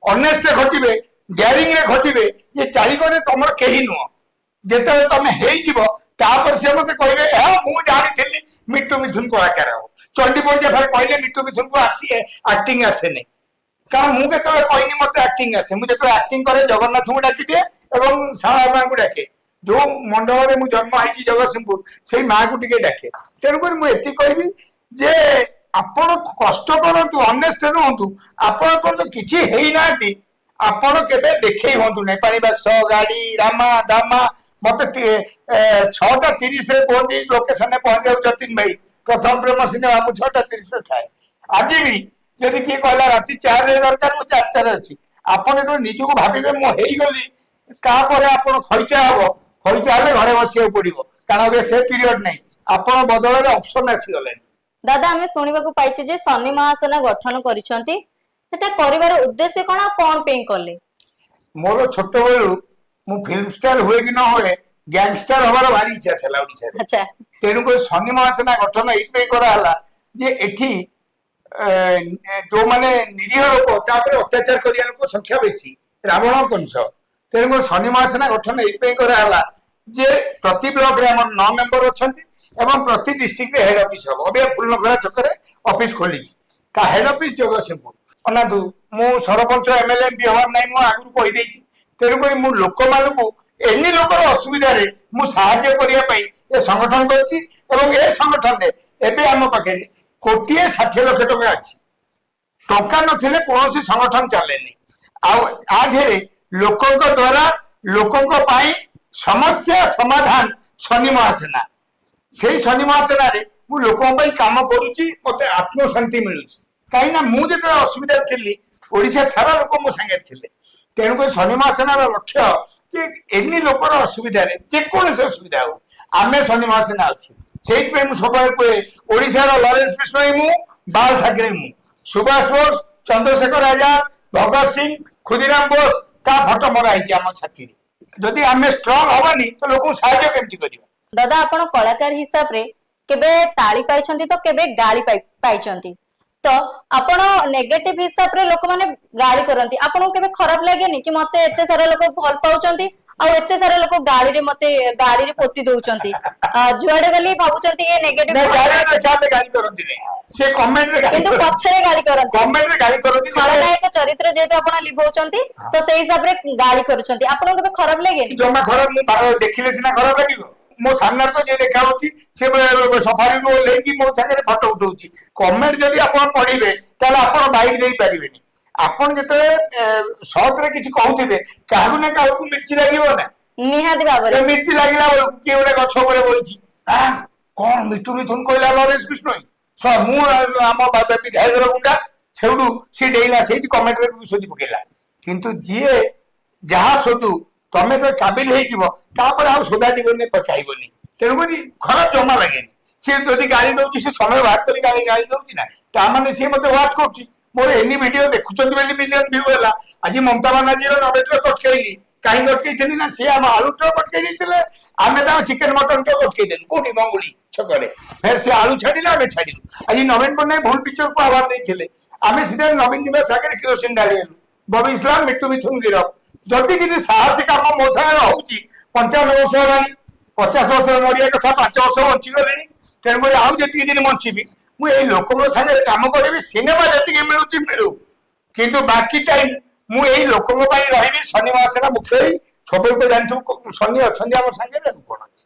ଅନେଷ୍ଟରେ ଖଟିବେ, ଡ୍ୟାରିଂ ରେ ଖଟିବେ, ଯେ ଚାରିକରେ ତମର କେହି ନୁହଁ। ଯେତେବେଳେ ତମେ ହେଇଯିବ ତାପରେ ସେ ମତେ କହିବେ ମୁଁ ଜାଣିଥିଲି ମିଟୁ ମିଥୁନ କଳାକାର ହବ। ଚଣ୍ଡୀ ପଣ୍ଡା ଫେରେ କହିଲେ ମିଟୁ ମିଥୁନକୁ ଆକ୍ଟିଂ ଆସେନି। କାରଣ ମୁଁ କେତେବେଳେ କହିନି ମତେ ଆକ୍ଟିଂ ଆସେ। ମୁଁ ଯେତେବେଳେ ଆକ୍ଟିଂ କରେ ଜଗନ୍ନାଥଙ୍କୁ ଡାକିଦିଏ ଏବଂ ଶାରଳା ମାଙ୍କୁ ଡାକେ। ଯୋଉ ମଣ୍ଡଳରେ ମୁଁ ଜନ୍ମ ହେଇଛି ଜଗତସିଂହପୁର, ସେଇ ମାକୁ ଟିକେ ଡାକେ। ତେଣୁକରି ମୁଁ ଏତିକି କହିବି ଯେ ଆପଣ କଷ୍ଟ କରନ୍ତୁ, ଅନେଷ୍ଟ ରୁହନ୍ତୁ। ଆପଣଙ୍କର ତ କିଛି ହେଇନାହାନ୍ତି, ଆପଣ କେବେ ଦେଖେଇ ହୁଅନ୍ତୁ ନାହିଁ। ପାଣି ବାକ୍ସ, ଗାଡି, ରାମା ଦାମା। ମତେ 6:30ରେ କୁହନ୍ତି ଲୋକେସନରେ ପହଞ୍ଚି ଯାଉ ଯତୀନ ଭାଇ, ପ୍ରଥମ ପ୍ରେମ ସିନେମା ମୁଁ 6:30ରେ ଥାଏ। ଆଜି ବି ଯଦି କିଏ କହିଲା ରାତି 4ରେ ଦରକାର, ମୁଁ 4ଟାରେ ଅଛି। ଆପଣ ଯେତେବେଳେ ନିଜକୁ ଭାବିବେ ମୁଁ ହେଇଗଲି, ତାପରେ ଆପଣ ଖଇଚା ହବ। ଖଇଚା ହେଲେ ଘରେ ବସିବାକୁ ପଡିବ, କାରଣ ଏବେ ସେ ପିରିୟଡ ନାହିଁ। ଆପଣ ବଦଳରେ ଅପସନ ଆସିଗଲେଣି। ଦାଦା ଆମେ ଶୁଣିବାକୁ ପାଇଛୁ ଯେ ଶନି ମହାସେନା ଗଠନ କରିଛନ୍ତି, ସେଟା କରିବାର ଉଦ୍ଦେଶ୍ୟ କଣ, କଣ ପାଇଁ କଲେ? ମୋର ଛୋଟବେଳୁ ମୁଁ ଫିଲ୍ମ ଷ୍ଟାର ହୁଏ କି ନ ହୁଏ, ଗ୍ୟାଙ୍ଗଷ୍ଟାର ହବାର ଭାରି ଇଚ୍ଛା ଥିଲା ଓଡିଶାରେ। ଆଚ୍ଛା। ତେଣୁକରି ଶନି ମହାସେନା ଗଠନ ଏଇଥିପାଇଁ କରାହେଲା ଯେ ଏଠି ଯୋଉମାନେ ନିରୀହ ଲୋକ ତାପରେ ଅତ୍ୟାଚାର କରିବା ଲୋକ ସଂଖ୍ୟା ବେଶୀ, ରାବଣ କଂସ। ତେଣୁକରି ଶନି ମହାସେନା ଗଠନ ଏଇଥିପାଇଁ କରାହେଲା ଯେ ପ୍ରତି ବ୍ଲକରେ ଆମର 9 ମେମ୍ବର ଅଛନ୍ତି ଏବଂ ପ୍ରତି ଡିଷ୍ଟ୍ରିକ୍ଟରେ ହେଡ ଅଫିସ ହବ। ଏବେ ଫୁଲନଖରା ଛକରେ ଅଫିସ ଖୋଲିଛି, ତା ହେଡ ଅଫିସ ଜଗତସିଂହପୁର। ଅନାନ୍ତୁ, ମୁଁ ସରପଞ୍ଚ ଏମଏଲଏ ଏମପି ହବାର ନାହିଁ, ମୁଁ ଆଗରୁ କହିଦେଇଛି। ତେଣୁକରି ମୁଁ ଲୋକମାନଙ୍କୁ ଏନି ଲୋକର ଅସୁବିଧାରେ ମୁଁ ସାହାଯ୍ୟ କରିବା ପାଇଁ ଏ ସଂଗଠନ କରିଛି। ଏବଂ ଏ ସଂଗଠନରେ ଏବେ ଆମ ପାଖରେ 1,60,00,000 ଟଙ୍କା ଅଛି। ଟଙ୍କା ନଥିଲେ କୌଣସି ସଂଗଠନ ଚାଲେନି। ଆଉ ଆ ଦେହରେ ଲୋକଙ୍କ ଦ୍ଵାରା ଲୋକଙ୍କ ପାଇଁ ସମସ୍ୟା ସମାଧାନ ଶନି ମହାସେନା। ସେଇ ଶନି ମହାସେନାରେ ମୁଁ ଲୋକଙ୍କ ପାଇଁ କାମ କରୁଛି, ମତେ ଆତ୍ମଶାନ୍ତି ମିଳୁଛି। କାହିଁକି ନା ମୁଁ ଯେତେବେଳେ ଅସୁବିଧାରେ ଥିଲି, ଓଡିଶା ସାରା ଲୋକ ମୋ ସାଙ୍ଗରେ ଥିଲେ। ତେଣୁକରି ଶନି ମହାସେନାର ଲକ୍ଷ୍ୟ ଯେ ଏନି ଲୋକର ଅସୁବିଧାରେ, ଯେକୌଣସି ଅସୁବିଧା ହଉ, ଆମେ ଶନି ମହାସେନା ଅଛୁ। ସେଇଥିପାଇଁ ମୁଁ ସବୁବେଳେ କୁହେ, ଓଡିଶାର ଲରେନ୍ସ ବିଷ୍ଣୋଇ ମୁଁ, ବାଳ ଠାକରେ ମୁଁ, ସୁଭାଷ ବୋଷ, ଚନ୍ଦ୍ରଶେଖର ଆଜାଦ, ଭଗତ ସିଂ, ଖୁଦିରାମ ବୋଷ, ତା ଫଟୋ ମରା ହେଇଛି ଆମ ଛାତିରେ। ଯଦି ଆମେ ଷ୍ଟ୍ରଙ୍ଗ ହବାନି ତ ଲୋକଙ୍କୁ ସାହାଯ୍ୟ କେମିତି କରିବା? ଦାଦା ଆପଣ କଳାକାର ହିସାବରେ କେବେ ତାଳି ପାଇଛନ୍ତି ତ କେବେ ଗାଳି ପାଇଛନ୍ତି, ତ ଆପଣ ନେଗେଟିଭ ହିସାବରେ ଲୋକମାନେ ଗାଳି କରନ୍ତି, ଆପଣଙ୍କୁ କେବେ ଖରାପ ଲାଗେନି କି ମତେ ଏତେ ସାରା ଲୋକ ଭଲ ପାଉଛନ୍ତି ଆଉ ଏତେ ସାରା ଲୋକ ଗାଳିରେ ପୋତି ଦଉଛନ୍ତି, ଯୁଆଡେ ଗଲି ଭାବୁଛନ୍ତି ଏ ନେଗେଟିଭ, କିନ୍ତୁ ପଛରେ ଗାଳି କରନ୍ତି। ଖଳନାୟକ ଚରିତ୍ର ଯେହେତୁ ଆପଣ ଲିଭଉଛନ୍ତି ତ ସେଇ ହିସାବରେ ଗାଳି କରୁଛନ୍ତି, ଆପଣଙ୍କୁ କେବେ ଖରାପ ଲାଗେନି? ଜମା ଖରାପ, ମୁଁ ଦେଖିଲେ ସିନା ଖରାପ ଲାଗିବ। ମୋ ସାମ୍ନାରେ ତ ଯିଏ ଦେଖା ହଉଛି ସେ ସଫାରିରୁ ଓହ୍ଲେଇକି ମୋ ସାଙ୍ଗରେ ଫଟୋ ଉଠଉଛି। କମେଣ୍ଟ ଯଦି ଆପଣ ପଢିବେ ତାହେଲେ ଆପଣ ବାଇକ୍ ଦେଇପାରିବେନି। ଆପଣ ଯେତେବେଳେ ସତରେ କିଛି କହୁଥିବେ, କାହାକୁ ନା କାହାକୁ ମିର୍ଚି ଲାଗିବ ନା, ନିହାତି ଭାବରେ। ମିର୍ଚି ଲାଗିଲା ବେଳକୁ କିଏ ଗୋଟେ ଗଛ ଉପରେ ବଇଛି, କଣ ମିଟୁ ମିଥୁନ କହିଲା ଲରେନ୍ସ ବିଷ୍ଣୋଇ, ମୁଁ ଆମ ବିଧାୟକର ଗୁଣ୍ଡା, ସେଉଠୁ ସିଏ ଡେଇଲା ସେଇଠି କମେଣ୍ଟରେ ଶୋଧି ପକେଇଲା। କିନ୍ତୁ ଯିଏ ଯାହା ଶୋଧୁ, ତମେ ତ କାବିଲ ହେଇଯିବ, ତାପରେ ଆଉ ସୋଧା ଜୀବନରେ ପଚାଇବନି। ତେଣୁକରି ଖରାପ ଜମା ଲାଗେନି। ସିଏ ଯଦି ଗାଳି ଦଉଛି, ସେ ସମୟ ବାହାର କରି ଗାଳି ଦଉଛି ନା, ତାମାନେ ସିଏ ମତେ ୱାଚ୍ କରୁଛି। ମୋର ଏନି ଭିଡିଓ ଦେଖୁଛନ୍ତି ବୋଲି ମିଲିୟନ ଭିଉ ହେଲା। ଆଜି ମମତା ବାନାର୍ଜୀର 90 ଅଟକେଇଲି, କାହିଁକି ଅଟକେଇଥିଲି ନା ସିଏ ଆମ ଆଳୁ ଟ୍ରକ୍ ଅଟକେଇ ଦେଇଥିଲେ, ଆମେ ତାଙ୍କ ଚିକେନ ମଟନ ଟ୍ରକ୍ ଅଟକେଇ ଦେଲୁ କୋଉଠି ମଙ୍ଗୁଳି ଛକରେ। ଫେର ସେ ଆଳୁ ଛାଡ଼ିଲେ, ଆମେ ଛାଡ଼ିଲୁ। ଆଜି ନବୀନ ପଟ୍ଟନାୟକ ଭୁଲ ପିକ୍ଚରକୁ ଆହ୍ୱାନ ଦେଇଥିଲେ, ଆମେ ସିଧା ନବୀନ ନିବାସ ଆଗରେ କିରୋସିନ ଢାଳିଦେଲୁ। ବବି ଇସଲାମ ମିଟୁ ମିଥୁନ ଗିରଫ। ଯଦି କିଛି ସାହସୀ କାମ ମୋ ସାଙ୍ଗରେ ହଉଛି, 55 ବର୍ଷ ହେଲାଣି, 50 ବର୍ଷ ମରିବା କଥା 5 ବର୍ଷ ବଞ୍ଚିଗଲେଣି, ତେଣୁକରି ଆଉ ଯେତିକି ଦିନ ବଞ୍ଚିବି ମୁଁ ଏଇ ଲୋକଙ୍କ ସାଙ୍ଗରେ କାମ କରିବି। ସିନେମା ଯେତିକି ମିଳୁଛି ମିଳୁ, କିନ୍ତୁ ବାକି ଟାଇମ ମୁଁ ଏଇ ଲୋକଙ୍କ ପାଇଁ ରହିବି। ଶନି ମହାସେନା ମୁଖ୍ୟ ହେଇ ସବୁବେଳେ ତ ଜାଣିଥିବୁ ଶନି ଅଛନ୍ତି ଆମ ସାଙ୍ଗରେ, କଣ ଅଛି।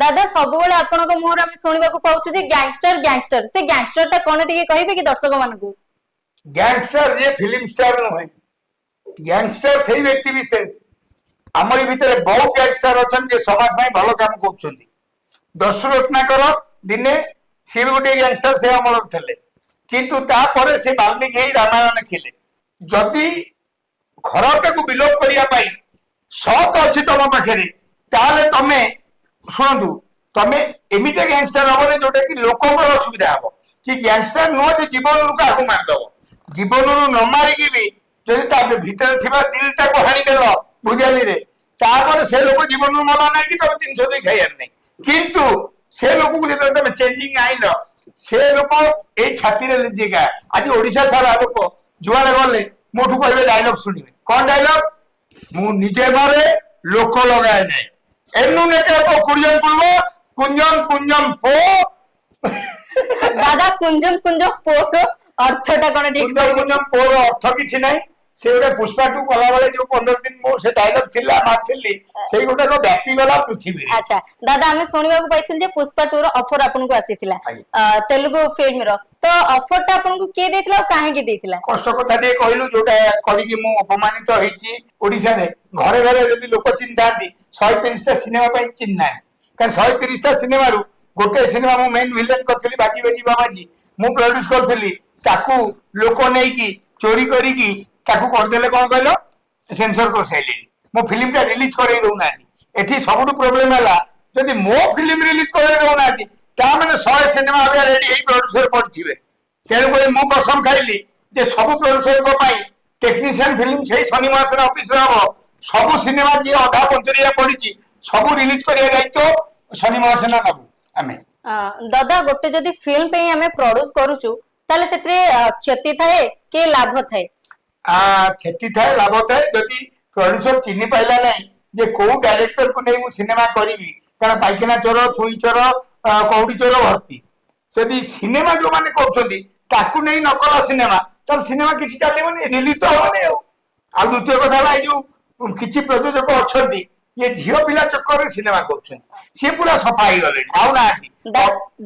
ଦାଦା ସବୁବେଳେ ଆପଣଙ୍କ ମୁହଁରୁ ଆମେ ଶୁଣିବାକୁ ପାଉଛୁ ଯେ ଗ୍ୟାଙ୍ଗଷ୍ଟର ଗ୍ୟାଙ୍ଗଷ୍ଟର, ସେ ଗ୍ୟାଙ୍ଗଷ୍ଟର ଟା କଣ ଟିକେ କହିବେ କି ଦର୍ଶକ ମାନଙ୍କୁ? ଗ୍ୟାଙ୍ଗଷ୍ଟର ଯେ ଫିଲ୍ମ ଷ୍ଟାର ନୁହେଁ, ଗ୍ୟାଙ୍ଗଷ୍ଟର ସେଇ ବ୍ୟକ୍ତି ବିଶେଷ। ଆମରି ଭିତରେ ବହୁତ ଗ୍ୟାଙ୍ଗଷ୍ଟର ଅଛନ୍ତି ଯେ ସମାଜ ପାଇଁ ଭଲ କାମ କରୁଛନ୍ତି। ଦସ୍ୟୁ ରତ୍ନାକର ଦିନେ ସିଏ ବି ଗୋଟେ ଗ୍ୟାଙ୍ଗଷ୍ଟର, ସେ ଅମଳର ଥିଲେ, କିନ୍ତୁ ତାପରେ ସେ ବାଲ୍ମୀକି ହେଇ ରାମାୟଣ ଲେଖିଲେ। ଯଦି ଖରାପଟାକୁ ବିଲୋପ କରିବା ପାଇଁ ସତ ଅଛି ତମ ପାଖରେ, ତାହେଲେ ତମେ ଶୁଣନ୍ତୁ, ତମେ ଏମିତି ଗ୍ୟାଙ୍ଗଷ୍ଟର ହବନି ଯୋଉଟା କି ଲୋକଙ୍କର ଅସୁବିଧା ହବ। କି ଗ୍ୟାଙ୍ଗଷ୍ଟର ନୁହଁ ଯେ ଜୀବନରୁ କାହାକୁ ମାରିଦବ, ଜୀବନରୁ ନ ମାରିକି ବି ଯଦି ତା ଭିତରେ ଥିବା ଦିଲଟାକୁ ହାଣିଦେଲ ବୁଝାଲିରେ, ତାପରେ ସେ ଲୋକ ଜୀବନରୁ ମନା ନାହିଁ କି ତମେ 300 ଦେଇ ଖାଇବାର ନାହିଁ। କିନ୍ତୁ ସେ ଲୋକକୁ ଯେତେବେଳେ ତମେ ଚେଞ୍ଜିଂ ଆଇଲ, ସେ ଲୋକ ଏଇ ଛାତିରେ ଜାଗା। ଆଜି ଓଡିଶା ସାରା ଲୋକ ଯୁଆଡେ ଗଲେ ମୋଠୁ କହିବେ ଡାଇଲଗ ଶୁଣିବେ। କଣ ଡାଇଲଗ? ମୁଁ ନିଜେ ମରେ, ଲୋକ ଲଗାଏ ନାହିଁ। ଏନୁ ନେଟେ କୁଞ୍ଜନ ପୂର୍ବ କୁଞ୍ଜନ କୁଞ୍ଜନ ପୋ। ଦାଦା କୁଞ୍ଜନ କୁଞ୍ଜ ପୋର ଅର୍ଥଟା କଣ ଟିକେ କୁଞ୍ଜନ କୁଞ୍ଜନ ପୋର ଅର୍ଥ କିଛି ନାହିଁ। ସେ ଗୋଟେ ପୁଷ୍ପା 2 କଲାବେଳେ ଯୋଉ 15 ଦିନ ମୋର ସେ ଡାଇଲଗ ଥିଲା ମାରିଥିଲି, ସେଇ ଗୋଟାକ ବ୍ୟାପିଗଲା ପୃଥିବୀରେ। ଆଚ୍ଛା ଦାଦା ଆମେ ଶୁଣିବାକୁ ପାଇଥିଲୁ ଯେ ପୁଷ୍ପା 2 ର ଅଫର ଆପଣଙ୍କୁ ଆସିଥିଲା ତେଲୁଗୁ ଫିଲ୍ମର, ତ ଅଫରଟା ଆପଣଙ୍କୁ କିଏ ଦେଇଥିଲା ଆଉ କାହିଁକି ଦେଇଥିଲା? କଷ୍ଟ କଥା ଟିକେ କହିଲୁ, ଯୋଉଟା କରିକି ମୁଁ ଅପମାନିତ ହେଇଛି ଓଡିଶାରେ। ଘରେ ଘରେ ଯଦି ଲୋକ ଚିନ୍ତାନ୍ତି, 130ଟା ସିନେମା ପାଇଁ ଚିହ୍ନାନ୍ତି, କାରଣ 130ଟା ସିନେମାରୁ ଗୋଟେ ସିନେମା ମୁଁ ମେନ୍ ଭିଲେନ କରିଥିଲି, ବାଜି ବାଜି ବାବାଜୀ, ମୁଁ ପ୍ରଡ୍ୟୁସ କରିଥିଲି। ତାକୁ ଲୋକ ନେଇକି ଚୋରି କରିକି ତାକୁ କରିଦେଲେ, କଣ କହିଲ, ସେନ୍ସର କରିସାରିଲେଣି। ମୋ ଫିଲ୍ମଟା ରିଲିଜ କରେଇ ଦଉନାହାନ୍ତି। ଏଠି ସବୁଠୁ ପ୍ରୋବ୍ଲେମ ହେଲା, ଯଦି ମୋ ଫିଲ୍ମ ରିଲିଜ କରେଇ ଦଉନାହାନ୍ତି, ତା ମାନେ 100 ସିନେମା ରେଡି ହେଇ ପ୍ରଡ୍ୟୁସର ପଡିଥିବେ। ତେଣୁକରି ମୁଁ କସମ ଖାଇଲି ଯେ ସବୁ ପ୍ରଡ୍ୟୁସରଙ୍କ ପାଇଁ ଟେକ୍ନିସିଆନ ଫିଲ୍ମ ସେଇ ଶନି ମହାସେନା ଅଫିସରେ ହବ। ସବୁ ସିନେମା ଯିଏ ଅଧା ପନ୍ତରିଆ ପଡିଛି ସବୁ ରିଲିଜ କରିବା ଦାୟିତ୍ୱ ଶନି ମହାସେନା ନବୁ ଆମେ। ଦାଦା ଗୋଟେ ଯଦି ଫିଲ୍ମ ପାଇଁ ଆମେ ପ୍ରଡ୍ୟୁସ କରୁଛୁ, ତାହେଲେ ସେଥିରେ କ୍ଷତି ଥାଏ କି ଲାଭ ଥାଏ? କ୍ଷତି ଥାଏ, ଲାଭ ଥାଏ। ଯଦି ପ୍ରଡ୍ୟୁସର ଚିହ୍ନି ପାଇଲା ନାହିଁ ଯେ କୋଉ ଡାଇରେକ୍ଟରକୁ ନେଇ ମୁଁ ସିନେମା କରିବି, କାରଣ ପାଇଖାନା ଚୋର, ଛୁଇଁ ଚୋର, କଉଡି ଚୋର ଭର୍ତ୍ତି। ଯଦି ସିନେମା ଯୋଉମାନେ କରୁଛନ୍ତି ତାକୁ ନେଇ ନ କଲା ସିନେମା, ତାହେଲେ ସିନେମା କିଛି ଚାଲିବନି, ରିଲିଜ ତ ହବନି। ଆଉ ଦ୍ୱିତୀୟ କଥା ହେଲା, ଏଇ ଯୋଉ କିଛି ପ୍ରଯୋଜକ ଅଛନ୍ତି ଇଏ ଝିଅ ପିଲା ଚକ୍କରରେ ସିନେମା କରୁଛନ୍ତି, ସିଏ ପୁରା ସଫା ହେଇଗଲେଣି, ଆଉ ନାହାନ୍ତି।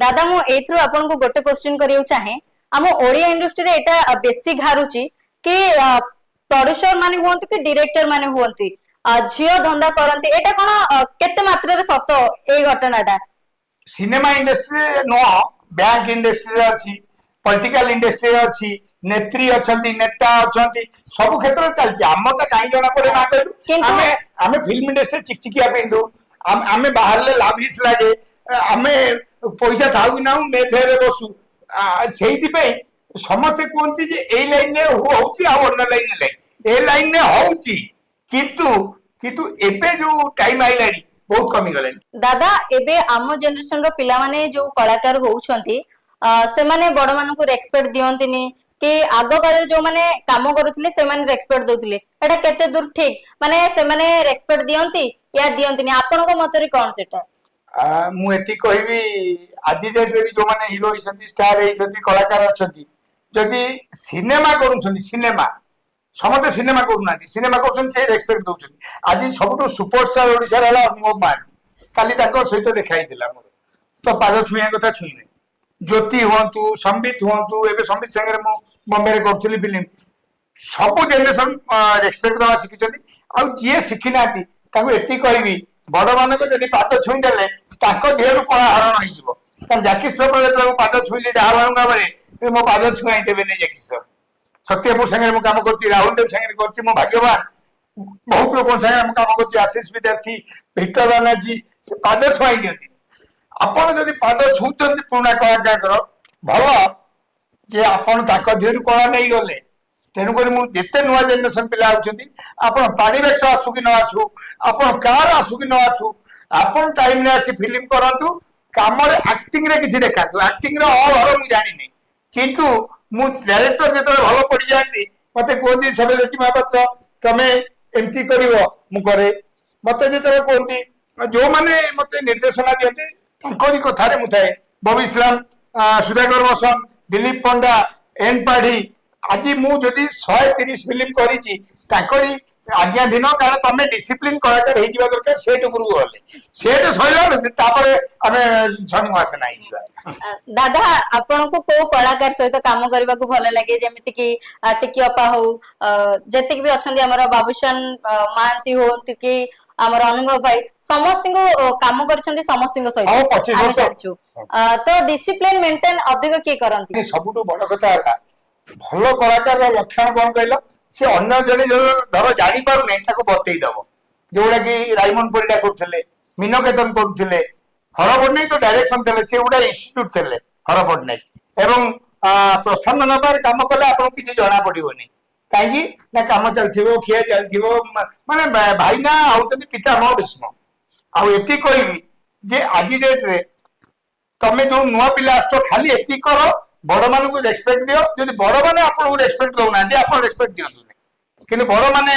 ଦାଦା ମୁଁ ଏଇଥିରୁ ଆପଣଙ୍କୁ ଗୋଟେ କ୍ୱେଶ୍ଚିନ୍ କରିବାକୁ ଚାହେଁ, ଆମ ଓଡିଆ ଇଣ୍ଡଷ୍ଟ୍ରିରେ ଏଇଟା ବେଶୀ ଘାରୁଛି କି ପ୍ରଡ୍ୟୁସର ମାନେ ହୁଅନ୍ତୁ କି ଡିରେକ୍ଟର ମାନେ ହୁଅନ୍ତି ଝିଅ ଧନ୍ଦା କରନ୍ତି, ଏଇଟା କଣ କେତେ ମାତ୍ରାରେ ସତ ଏଇ ଘଟଣାଟା? ସିନେମା ଇଣ୍ଡଷ୍ଟ୍ରିରେ ନୁହଁ, ବ୍ୟାଙ୍କ ଇଣ୍ଡଷ୍ଟ୍ରିରେ ଅଛି, ପଲିଟିକାଲ ଇଣ୍ଡଷ୍ଟ୍ରିରେ ଅଛି, ନେତ୍ରୀ ଅଛନ୍ତି, ନେତା ଅଛନ୍ତି, ସବୁ କ୍ଷେତ୍ରରେ ଚାଲିଛି। ଆମଟା କାହିଁ ଜଣା ପଡେ ନା କହିଲୁ? ଆମେ ଫିଲ୍ମ ଇଣ୍ଡଷ୍ଟ୍ରିରେ ଚିକଚିକିଆ ପିନ୍ଧୁ, ଆମେ ବାହାରିଲେ ଲାଭିସ ଲାଗେ, ଆମେ ପଇସା ଥାଉ କି ନାହୁଁ ମେ ଫେରେ ବସୁ। ସେଇଥିପାଇଁ ସମସ୍ତେ କୁହନ୍ତି ଯେ ଏଇ ଲାଇନରେ ହଉଛି ଆଉ ଅନ୍ୟ ଲାଇନରେ ନାହିଁ। ଏ ଲାଇନରେ ହଉଛି, କିନ୍ତୁ କିନ୍ତୁ ଏବେ ଯୋଉ ଟାଇମ ଆଇଲାଣି ବହୁତ କମିଗଲାଣି। ଦାଦା ଏବେ ଆମ ଜେନେରେସନ ର ପିଲାମାନେ ଯୋଉ କଳାକାର ହଉଛନ୍ତି, ସେମାନେ ବଡ ମାନଙ୍କୁ ରେସପେକ୍ଟ ଦିଅନ୍ତିନି, କି ଆଗ କାଳରେ ଯୋଉମାନେ କାମ କରୁଥିଲେ ସେମାନେ ରେସପେକ୍ଟ ଦଉଥିଲେ, ଏଟା କେତେ ଦୂର ଠିକ? ମାନେ ସେମାନେ ରେସପେକ୍ଟ ଦିଅନ୍ତି ୟା ଦିଅନ୍ତିନି, ଆପଣଙ୍କ ମତରେ କଣ ସେଟା? ମୁଁ ଏତିକି କହିବି, ଆଜି ଡେଟରେ ବି ଯୋଉମାନେ ହିରୋ ହେଇଛନ୍ତି, ଷ୍ଟାର ହେଇଛନ୍ତି, କଳାକାର ଅଛନ୍ତି, ଯଦି ସିନେମା କରୁଛନ୍ତି, ସିନେମା ସମସ୍ତେ ସିନେମା କରୁନାହାନ୍ତି, ସିନେମା କରୁଛନ୍ତି ସେ ରେସପେକ୍ଟ ଦଉଛନ୍ତି। ଆଜି ସବୁଠୁ ସୁପରଷ୍ଟାର ଓଡିଶାର ହେଲା ଅନୁଭବ ମହାନ୍ତି। କାଲି ତାଙ୍କ ସହିତ ଦେଖା ହେଇଥିଲା ମୋର, ତ ପାଦ ଛୁଇଁବା କଥା ଛୁଇଁବେ। ଜ୍ୟୋତି ହୁଅନ୍ତୁ, ସମ୍ବିତ ହୁଅନ୍ତୁ, ଏବେ ସମ୍ବିତ ସାଙ୍ଗରେ ମୁଁ ବମ୍ବେରେ କରୁଥିଲି ଫିଲ୍ମ। ସବୁ ଜେନେରେସନ ରେସପେକ୍ଟ ଦେବା ଶିଖିଛନ୍ତି। ଆଉ ଯିଏ ଶିଖିନାହାନ୍ତି ତାଙ୍କୁ ଏତିକି କହିବି, ବଡ ମାନଙ୍କ ଯଦି ପାଦ ଛୁଇଁ ଦେଲେ ତାଙ୍କ ଦେହରୁ କଳା ହରଣ ହେଇଯିବ। କାରଣ ଜାକି ଶ୍ରଫ ଯେତେବେଳେ ପାଦ ଛୁଇଁଲି ଡାହାଣଙ୍କା ବେଳେ, ମୋ ପାଦ ଛୁଆଇ ଦେବେନି ଜାକି ଶ୍ରଫ। ସତ୍ୟପୁର ସାଙ୍ଗରେ ମୁଁ କାମ କରୁଛି, ରାହୁଲ ଦେବ ସାଙ୍ଗରେ କରୁଛି, ମୁଁ ଭାଗ୍ୟବାନ। ବହୁତ ଲୋକଙ୍କ ସାଙ୍ଗରେ ମୁଁ କାମ କରୁଛି, ଆଶିଷ ବିଦ୍ୟାର୍ଥୀ, ଭିକ୍ଟର ବାନାର୍ଜୀ, ସେ ପାଦ ଛୁଆଇ ଦିଅନ୍ତି। ଆପଣ ଯଦି ପାଦ ଛୁଉଁଛନ୍ତି ପୁରୁଣା କଳାକାରଙ୍କର, ଭଲ ଯେ ଆପଣ ତାଙ୍କ ଦେହରୁ କଳା ନେଇଗଲେ, ତେଣୁକରି ମୁଁ ଯେତେ ନୂଆ ଜେନେରେସନ ପିଲା ଆସୁଛନ୍ତି ଆପଣ ପାଣିବେଶ ଆସୁ କି ନ ଆସୁ ଆପଣ କାର ଆସୁ କି ନ ଆସୁ ଆପଣ ଟାଇମରେ ଆସି ଫିଲ୍ମ କରନ୍ତୁ କାମରେ ଆକ୍ଟିଂ ରେ କିଛି ଦେଖାନ୍ତୁ ଆକ୍ଟିଂ ର ଅହର ମୁଁ ଜାଣିନି କିନ୍ତୁ ମୁଁ ଡାଇରେକ୍ଟର ଯେତେବେଳେ ଭଲ ପଡିଯାଆନ୍ତି ମତେ କୁହନ୍ତି ସବ୍ୟସାଚୀ ମହାପାତ୍ର ତମେ ଏମିତି କରିବ ମୁଁ କରେ ମତେ ଯେତେବେଳେ କୁହନ୍ତି ଯୋଉମାନେ ମତେ ନିର୍ଦ୍ଦେଶନା ଦିଅନ୍ତି ତାଙ୍କରି କଥାରେ ମୁଁ ଥାଏ ବବି ଇସଲାମ ସୁଧାକର ରୋଶନ ଦିଲ୍ଲୀପ ପଣ୍ଡା ଏନ୍ ପାଢୀ ଆଜି ମୁଁ ଯଦି 130 ଫିଲ୍ମ କରିଛି ତାଙ୍କରି ଆଜ୍ଞାଧୀନ କାରଣ ତମେ ଡିସିପ୍ଲିନ କଳାକାର ହେଇଯିବା ଦରକାର ସେଟ୍ ଉପରକୁ ଗଲେ ସେଟ୍ ସରିଲା ତାପରେ ଆମେ ଶନି ମାସ ନାହିଁ ଯିବା ଦାଦା ଆପଣଙ୍କୁ କୋଉ କଳାକାର ସହିତ କାମ କରିବାକୁ ଭଲ ଲାଗେ ଯେମିତି କି ଟିକି ଅପା ହଉ ଯେତିକି ବି ଅଛନ୍ତି ଆମର ବାବୁସାନ ମହାନ୍ତି ହୁଅନ୍ତି କି ଆମର ଅନୁଭବ ଭାଇ ସମସ୍ତଙ୍କୁ କାମ କରିଛନ୍ତି ସମସ୍ତଙ୍କ ସହିତ ଆଉ 25 ଆମେ ବର୍ଷ ଜାଣିଛୁ ତ ଡିସିପ୍ଲିନ ମେଣ୍ଟେନ ଅଧିକ କିଏ କରନ୍ତି ସବୁଠୁ ବଡ କଥା ହେଲା ଭଲ କଳାକାର ଲକ୍ଷଣ କଣ କହିଲ ସେ ଅନ୍ୟ ଜଣେ ଧର ଜାଣିପାରୁନି ତାକୁ ବତେଇ ଦବ ଯୋଉଟା କି ରାଇମଣ୍ଡ ପରିଡା କରୁଥିଲେ ମୀନକେତନ କରୁଥିଲେ ହର ପଟ୍ଟନାୟକ ତ ଡାଇରେକ୍ସନ ଥିଲେ ସେ ଗୋଟେ ଇନଷ୍ଟିଚ୍ୟୁଟ ଥିଲେ ହର ପଟ୍ଟନାୟକ ଏବଂ ପ୍ରସନ୍ନ ନବାର କାମ କଲେ ଆପଣଙ୍କୁ କିଛି ଜଣା ପଡିବନି କାହିଁକି ନା କାମ ଚାଲିଥିବ ଖିଆ ଚାଲିଥିବ ମାନେ ଭାଇନା ହଉଛନ୍ତି ପିତାମହ ଭୀଷ୍ମ ଆଉ ଏତିକି କହିବି ଯେ ଆଜି ଡେଟରେ ତମେ ଯୋଉ ନୂଆ ପିଲା ଆସୁଛ ଖାଲି ଏତିକି କର ବଡ ମାନଙ୍କୁ ରେସପେକ୍ଟ ଦିଅ ଯଦି ବଡ ମାନେ ଆପଣଙ୍କୁ ରେସପେକ୍ଟ ଦଉନାହାନ୍ତି ଆପଣ ରେସପେକ୍ଟ ଦିଅନ୍ତୁନି କିନ୍ତୁ ବଡ ମାନେ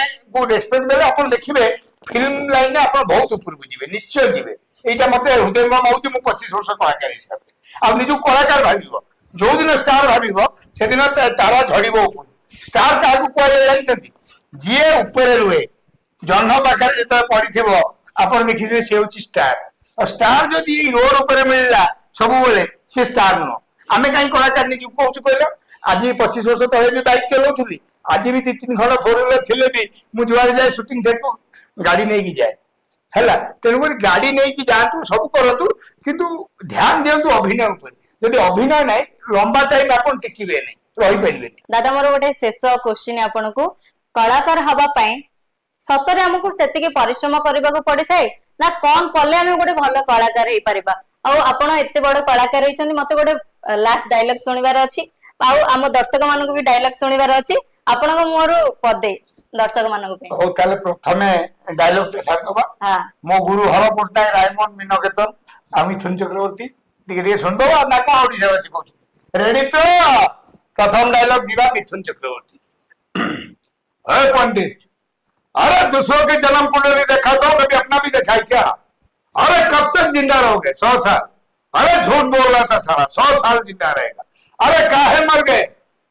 ରେସପେକ୍ଟ ଦେଲେ ଆପଣ ଦେଖିବେ ଫିଲ୍ମ ଲାଇନରେ ଆପଣ ବହୁତ ଉପରକୁ ଯିବେ ନିଶ୍ଚୟ ଯିବେ ଏଇଟା ମତେ ହୃଦୟଙ୍ଗମ ହଉଛି ମୁଁ 25 ବର୍ଷ କଳାକାର ହିସାବରେ ଆଉ ନିଜକୁ କଳାକାର ଭାବିବ ଯୋଉଦିନ ଷ୍ଟାର ଭାବିବ ସେଦିନ ତାରା ଝଡିବ ଉପରୁ ଷ୍ଟାର କାହାକୁ କୁହାଯାଏ ଜାଣିଛନ୍ତି ଯିଏ ଉପରେ ରୁହେ ଜହ୍ନ ପାଖରେ ଯେତେବେଳେ ପଡିଥିବ ଆପଣ ଦେଖିଥିବେ ସେ ହଉଛି ଷ୍ଟାର ଆଉ ଷ୍ଟାର ଯଦି ରୋଡ ଉପରେ ମିଳିଲା ସବୁବେଳେ ସେ ଷ୍ଟାର ନୁହଁ ଆମେ କାହିଁ କଳାକାର ନିଜକୁ କହୁଛୁ କହିଲ ଆଜି 25 ବର୍ଷ ତଳେ ବି ବାଇକ୍ ଚଲାଉଥିଲି ଆଜି ବି 2-3 ଖଣ୍ଡ 4 ଥିଲେ ବି ମୁଁ ଯୁଆଡେ ଯାଏ ସୁଟିଂ ସେଟ୍ ଗାଡି ନେଇକି ଯାଏ ହେଲା ତେଣୁକରି ଗାଡି ନେଇକି ଯାଆନ୍ତୁ ସବୁ କରନ୍ତୁ କିନ୍ତୁ ଧ୍ୟାନ ଦିଅନ୍ତୁ ଅଭିନୟ ଉପରେ ଯଦି ଅଭିନୟ ନାହିଁ ଲମ୍ବା ଟାଇମ ଆପଣ ଟିକିବେନି ରହିପାରିବେନି ଦାଦା ମୋର ଗୋଟେ ଶେଷ କ୍ୱେଶ୍ଚିନ୍ ଆପଣଙ୍କୁ କଳାକାର ହବା ପାଇଁ ସତରେ ଆମକୁ ସେତିକି ପରିଶ୍ରମ କରିବାକୁ ପଡିଥାଏ ନା କଣ କଲେ ଆମେ ଗୋଟେ ଭଲ କଳାକାର ହେଇପାରିବା ଆଉ ଆପଣ ଏତେ ବଡ କଳାକାର ହେଇଛନ୍ତି ମତେ ଗୋଟେ ଲାଷ୍ଟ ଡାଇଲଗ ଶୁଣିବାର ଅଛି ଆଉ ଆମ ଦର୍ଶକ ମାନଙ୍କୁ ବି ଡାଇଲଗ ଶୁଣିବାର ଅଛି ଆପଣଙ୍କ ମୁହଁରୁ ପଦେ ଦର୍ଶକ ମାନଙ୍କ ପାଇଁ ହଉ ତାହେଲେ ପ୍ରଥମେ ଡାଇଲଗ ଟେ ସାରିଦବା ମୋ ଗୁରୁ ହର ପଟ୍ଟନାୟକ ରାୟମଣ୍ଡ ମୀନକେତନ ଆଉ ମିଥୁନ ଚକ୍ରବର୍ତ୍ତୀ ଟିକେ ଟିକେ ଶୁଣିଦବା ନା କଣ ଓଡ଼ିଶାବାସୀ କହୁଛନ୍ତି ରେଡି ତ प्रथम डायलॉग जीवा मिथुन चक्रवर्ती अरे पंडित अरे दूसरों के जन्म कुंडली देखा तो कभी अपना भी देखा है क्या अरे कब तक जिंदा रहोगे 100 साल अरे झूठ बोल रहा था सारा 100 साल जिंदा रहेगा अरे काहे मर गए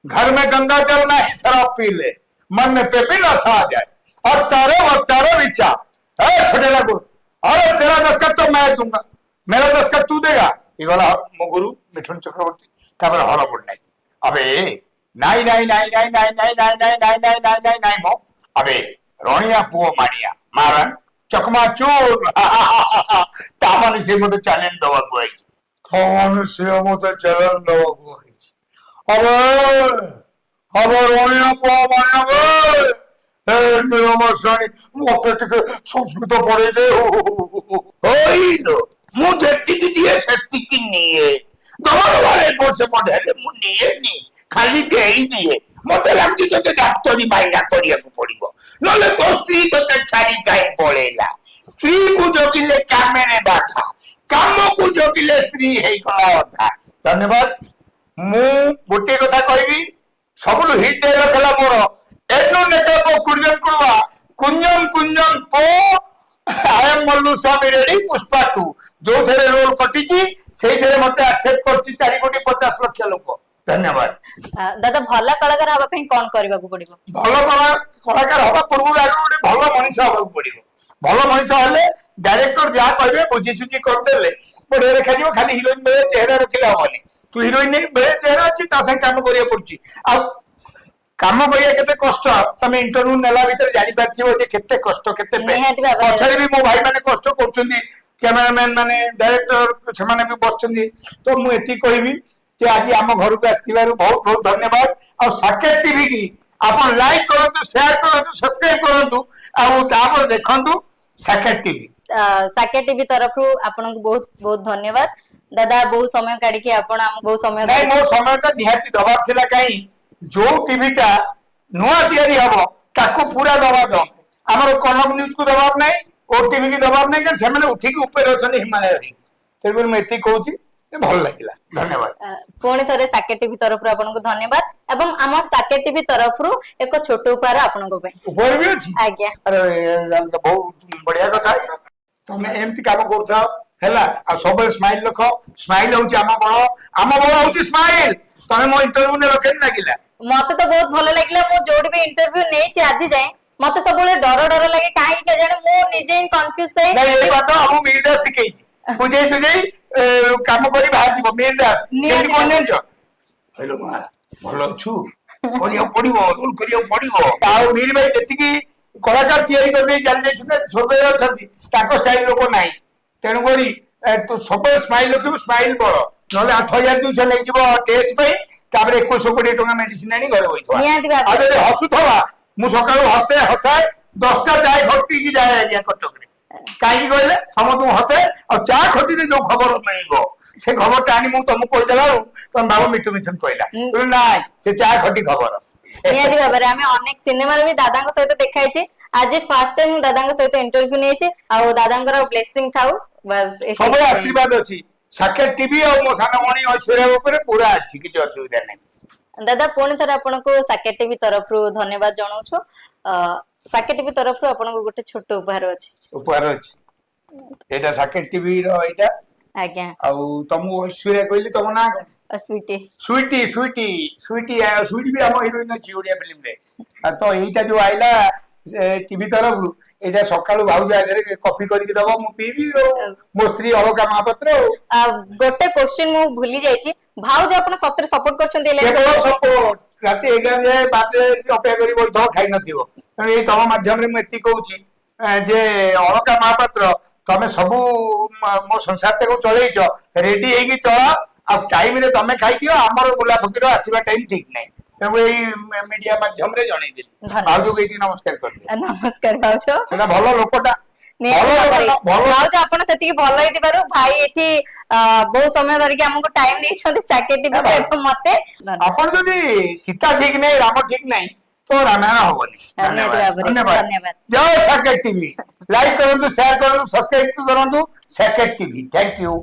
घर में गंगा जल ना ही शराब पी ले मन में पेपीला सा आ जाए और तारे विचार अरे छोटे लगो अरे तेरा दस्खत तो मैं दूंगा मेरा दस्खत तू देगा ये वाला मो गुरु मिथुन चक्रवर्ती तापर हर पट्टनायक अबे नाई नाई नाई नाई नाई नाई नाई नाई नाई नाई नाई नाई नाई मो अबे रोनिया पुओ मानिया मारन चकमा चूर तामन से मते चैलेंज दवा को आई कौन से मते चैलेंज दवा को आई अबे अबे रोनिया पुओ मानिया बे ए नियमसानी मते टिके संस्कृत पढे दे होइलो मु जेतिकी दिए सेतिकी निये दबारे से पढ़े मु निये नी खाली देई दिए मते लागती तते डाक्टरी माइना करिया को पड़िबो नले तो स्त्री तते छाड़ी काई पळेला स्त्री को जोगिले कामेरे बाथा काम को जोगिले स्त्री हेई कला था धन्यवाद मु गोटे कथा कहबी सबलो हिट रखला मोर एनु नेता को कुंजम पो I am Mallu Swami ready Pushpa 2 जो थेरे रोल कटिची सेई थेरे मते एक्सेप्ट करची 4,50,00,000 लोक धन्यवाद दादा भला कलाकार हबा पई कोन करबाकू पड़िबो भलो कलाकार हबा पूर्व आगे गोटे भलो मनीष हबा पड़िबो भलो मनीष हले डायरेक्टर जा कहबे बुझी सुझी कर देले बडे रेखा जीव खाली हीरोइन बेले चेहरा रखिला होनी तू हीरोइन ने बेले चेहरा अछि ता संग काम करिया पड़ची आ काम करिया केते कष्ट तमे इंटरव्यू नेला भीतर जानि पाथिबो जे केते कष्ट केते पछरे भी मो भाई माने कष्ट करछुंदी कैमरामैन माने डायरेक्टर से माने भी बसछुंदी तो मु एति कहबी जे आज आम घर को आसथिबारु बहुत बहुत धन्यवाद आ साकेत टीवी की आपण लाइक करंतु शेयर करंतु सब्सक्राइब करंतु आ तापर देखंतु साकेत टीवी तरफ आपन बहुत बहुत धन्यवाद दादा बहुत समय काढी के आपण हम बहुत समय नहीं मो समय तो निहाती दबाव थिला काई जो टीवी टा ନୂଆ ତିଆରି ହବ ତାକୁ ପୁରା ଦବା ଦମ ଆମର କନକ ନ୍ୟୁଜ କୁ ଦବାର ନାହିଁ ଓଟିଭି କି ଦବାର ନାହିଁ କାରଣ ସେମାନେ ଉଠିକି ଉପରେ ଅଛନ୍ତି ହିମାଳୟରେ ତେଣୁକରି ମୁଁ ଏତିକି କହୁଛି ଭଲ ଲାଗିଲା ଧନ୍ୟବାଦ ପୁଣି ଥରେ ସାକେଟ ଟିଭି ତରଫରୁ ଆପଣଙ୍କୁ ଧନ୍ୟବାଦ ଏବଂ ଆମ ସାକେଟ ଟିଭି ତରଫରୁ ଏକ ଛୋଟ ଉପହାର ଆପଣଙ୍କ ପାଇଁ ଉପହାର ବି ଅଛି ଆଜ୍ଞା ଆରେ ବହୁତ ବଢିଆ କଥା ତମେ ଏମିତି କାମ କରୁଥାଅ ହେଲା ଆଉ ସବୁବେଳେ ସ୍ମାଇଲ ରଖ ସ୍ମାଇଲ ହଉଛି ଆମ ବଳ ହଉଛି ସ୍ମାଇଲ ତମେ ମୋ ଇଣ୍ଟରଭ୍ୟୁ ନେଲ କେମିତି ଲାଗିଲା ମତେ ତ ବହୁତ ଭଲ ଲାଗିଲା ମୁଁ ଯୋଉଠି ବି ଇଣ୍ଟରଭ୍ୟୁ ନେଇଛି ଆଜି ଯାଏଁ ମତେ ସବୁବେଳେ ଡର ଲାଗେ କାହିଁକି କେଜାଣି ମୁଁ ନିଜେ ହିଁ କନଫ୍ୟୁଜ ଥାଏ ନାଇଁ ଏ କଥା ଆମ ମିର ଦାସ ଶିଖେଇଛି ବୁଝେଇ ସୁଝେଇ କାମ କରି ବାହାରିଯିବ ମିର ଦାସ କେମିତି କଣ ଜାଣିଛ ହେଲୋ ମା ଭଲ ଅଛୁ କରିବାକୁ ପଡିବ ରୋଲ କରିବାକୁ ପଡିବ ଆଉ ମିର ଭାଇ ଯେତିକି କଳାକାର ତିଆରି କରିଦେଇ ଚାଲି ଯାଇଛନ୍ତି ସବୁବେଳେ ଅଛନ୍ତି ତାଙ୍କ ଷ୍ଟାଇଲ ଲୋକ ନାହିଁ ତେଣୁକରି ତୁ ସବୁବେଳେ ସ୍ମାଇଲ ରଖିବୁ ସ୍ମାଇଲ ବଳ ନହେଲେ 8,200 ନେଇଯିବ ଟେଷ୍ଟ ପାଇଁ ତାପରେ 21,20 ଟଙ୍କା ମେଡିସିନ ଆଣି ଘରେ ନିହାତି ବଇଥିବା ଭାବରେ। ଆଉ ଯଦି ହସୁଥବା ମୁଁ ସକାଳୁ ହସାଏ 10ଟା ଚାଏ ଖଟିକି ଯାଏ ଆଜ୍ଞା କଟକରେ କାହିଁକି କହିଲେ ସମସ୍ତଙ୍କୁ ହସେ ଆଉ ଚା ଖଟିରେ ଯୋଉ ଖବର ମିଳିବ ସେ ଖବରଟା ଆଣି ମୁଁ ତମକୁ କହିଦେଲା ବେଳୁ ତମେ ଭାବ ମିଠୁ ମିଠୁନ କହିଲା ନାଇଁ ସେ ଚା ଖଟି ଖବର ନିହାତି ଭାବରେ ଆମେ ଅନେକ ସିନେମାରେ ବି ଦାଦାଙ୍କ ସହିତ ଦେଖାଇଛି ଆଜି ଫାର୍ଷ୍ଟ ଟାଇମ ମୁଁ ଦାଦାଙ୍କ ସହିତ ଇଣ୍ଟରଭ୍ୟୁ ନେଇଛି ଆଉ ଦାଦାଙ୍କର ବ୍ଲେସିଂ ଥାଉ ବାସ୍ ସବୁବେଳେ ଆଶୀର୍ବାଦ ଅଛି ସାକେତ ଟିଭି ଆଉ ମୋ ସାନ ଭଉଣୀ ଐଶ୍ୱର୍ଯ୍ୟା ଉପରେ ପୁରା ଅଛି କିଛି ଅସୁବିଧା ନାହିଁ ଦାଦା ପୁଣି ଥରେ ଆପଣଙ୍କୁ ସାକେଟ ଟିଭି ତରଫରୁ ଧନ୍ୟବାଦ ଜଣାଉଛୁ ସାକେଟ ଟିଭି ତରଫରୁ ଆପଣଙ୍କୁ ଗୋଟେ ଛୋଟ ଉପହାର ଅଛି ଉପହାର ଅଛି ଏଇଟା ସାକେତ ଟିଭି ର ଏଇଟା ଆଜ୍ଞା ଆଉ ତମକୁ ଐଶ୍ୱର୍ଯ୍ୟା କହିଲି ତମ ନାଁ କଣ ସୁଇଟି ସୁଇଟି ବି ଆମ ହିରୋଇନ ଅଛି ଓଡିଆ ଫିଲ୍ମରେ ତ ଏଇଟା ଯୋଉ ଆଇଲା ଟିଭି ତରଫରୁ ଏଇଟା ସକାଳୁ ଭାଉଜ ଆଗରେ କଫି କରିକି ଦବ ମୁଁ ପିଇବି ଆଉ ମୋ ସ୍ତ୍ରୀ ଅଳକା ମହାପାତ୍ର ଆଉ ଗୋଟେ କ୍ୱେଶ୍ଚିନ୍ ମୁଁ ଭୁଲି ଯାଇଛି ଭାଉଜ ଆପଣ ସତରେ ସପୋର୍ଟ କରୁଛନ୍ତି କେବଳ ସପୋର୍ଟ ରାତି 11 ଯାଏ ବାରରେ ଅପେକ୍ଷା କରି ବଇଥିବ ଖାଇନଥିବ ତେଣୁ ଏଇ ତମ ମାଧ୍ୟମରେ ମୁଁ ଏତିକି କହୁଛି ଯେ ଅଳକା ମହାପାତ୍ର ତମେ ସବୁ ମୋ ସଂସାରଟାକୁ ଚଳେଇଛ ରେଡି ହେଇକି ଚଳ ଆଉ ଟାଇମରେ ତମେ ଖାଇଦିଅ ଆମର ଗୋଲା ଫକୀର ଆସିବା ଟାଇମ ଠିକ ନାହିଁ ତେଣୁ ଏଇ ମିଡିଆ ମାଧ୍ୟମରେ ଜଣେଇଦେଲି ଭାଉଜକୁ ଏଇଠି ନମସ୍କାର କରିଦିଅ ନମସ୍କାର ଭାଉଜ ସେଟା ଭଲ ଲୋକଟା ଭାଉଜ ଆପଣ ସେତିକି ଭଲ ହେଇଥିବାରୁ ଭାଇ ଏଠି ବହୁତ ସମୟ ଧରିକି ଆମକୁ ଟାଇମ ଦେଇଛନ୍ତି ସାକେଟ ଟିଭି ଏବଂ ମତେ ଆପଣ ଯଦି ସୀତା ଠିକ ନାହିଁ ରାମ ଠିକ ନାହିଁ ତ ରାମାୟଣ ହବନି ଧନ୍ୟବାଦ ଜୟ ସାକେତ ଟିଭି ଲାଇକ୍ କରନ୍ତୁ ସେୟାର କରନ୍ତୁ ସବସ୍କ୍ରାଇବ କରନ୍ତୁ ସାକେତ ଟିଭି ଥ୍ୟାଙ୍କ ୟୁ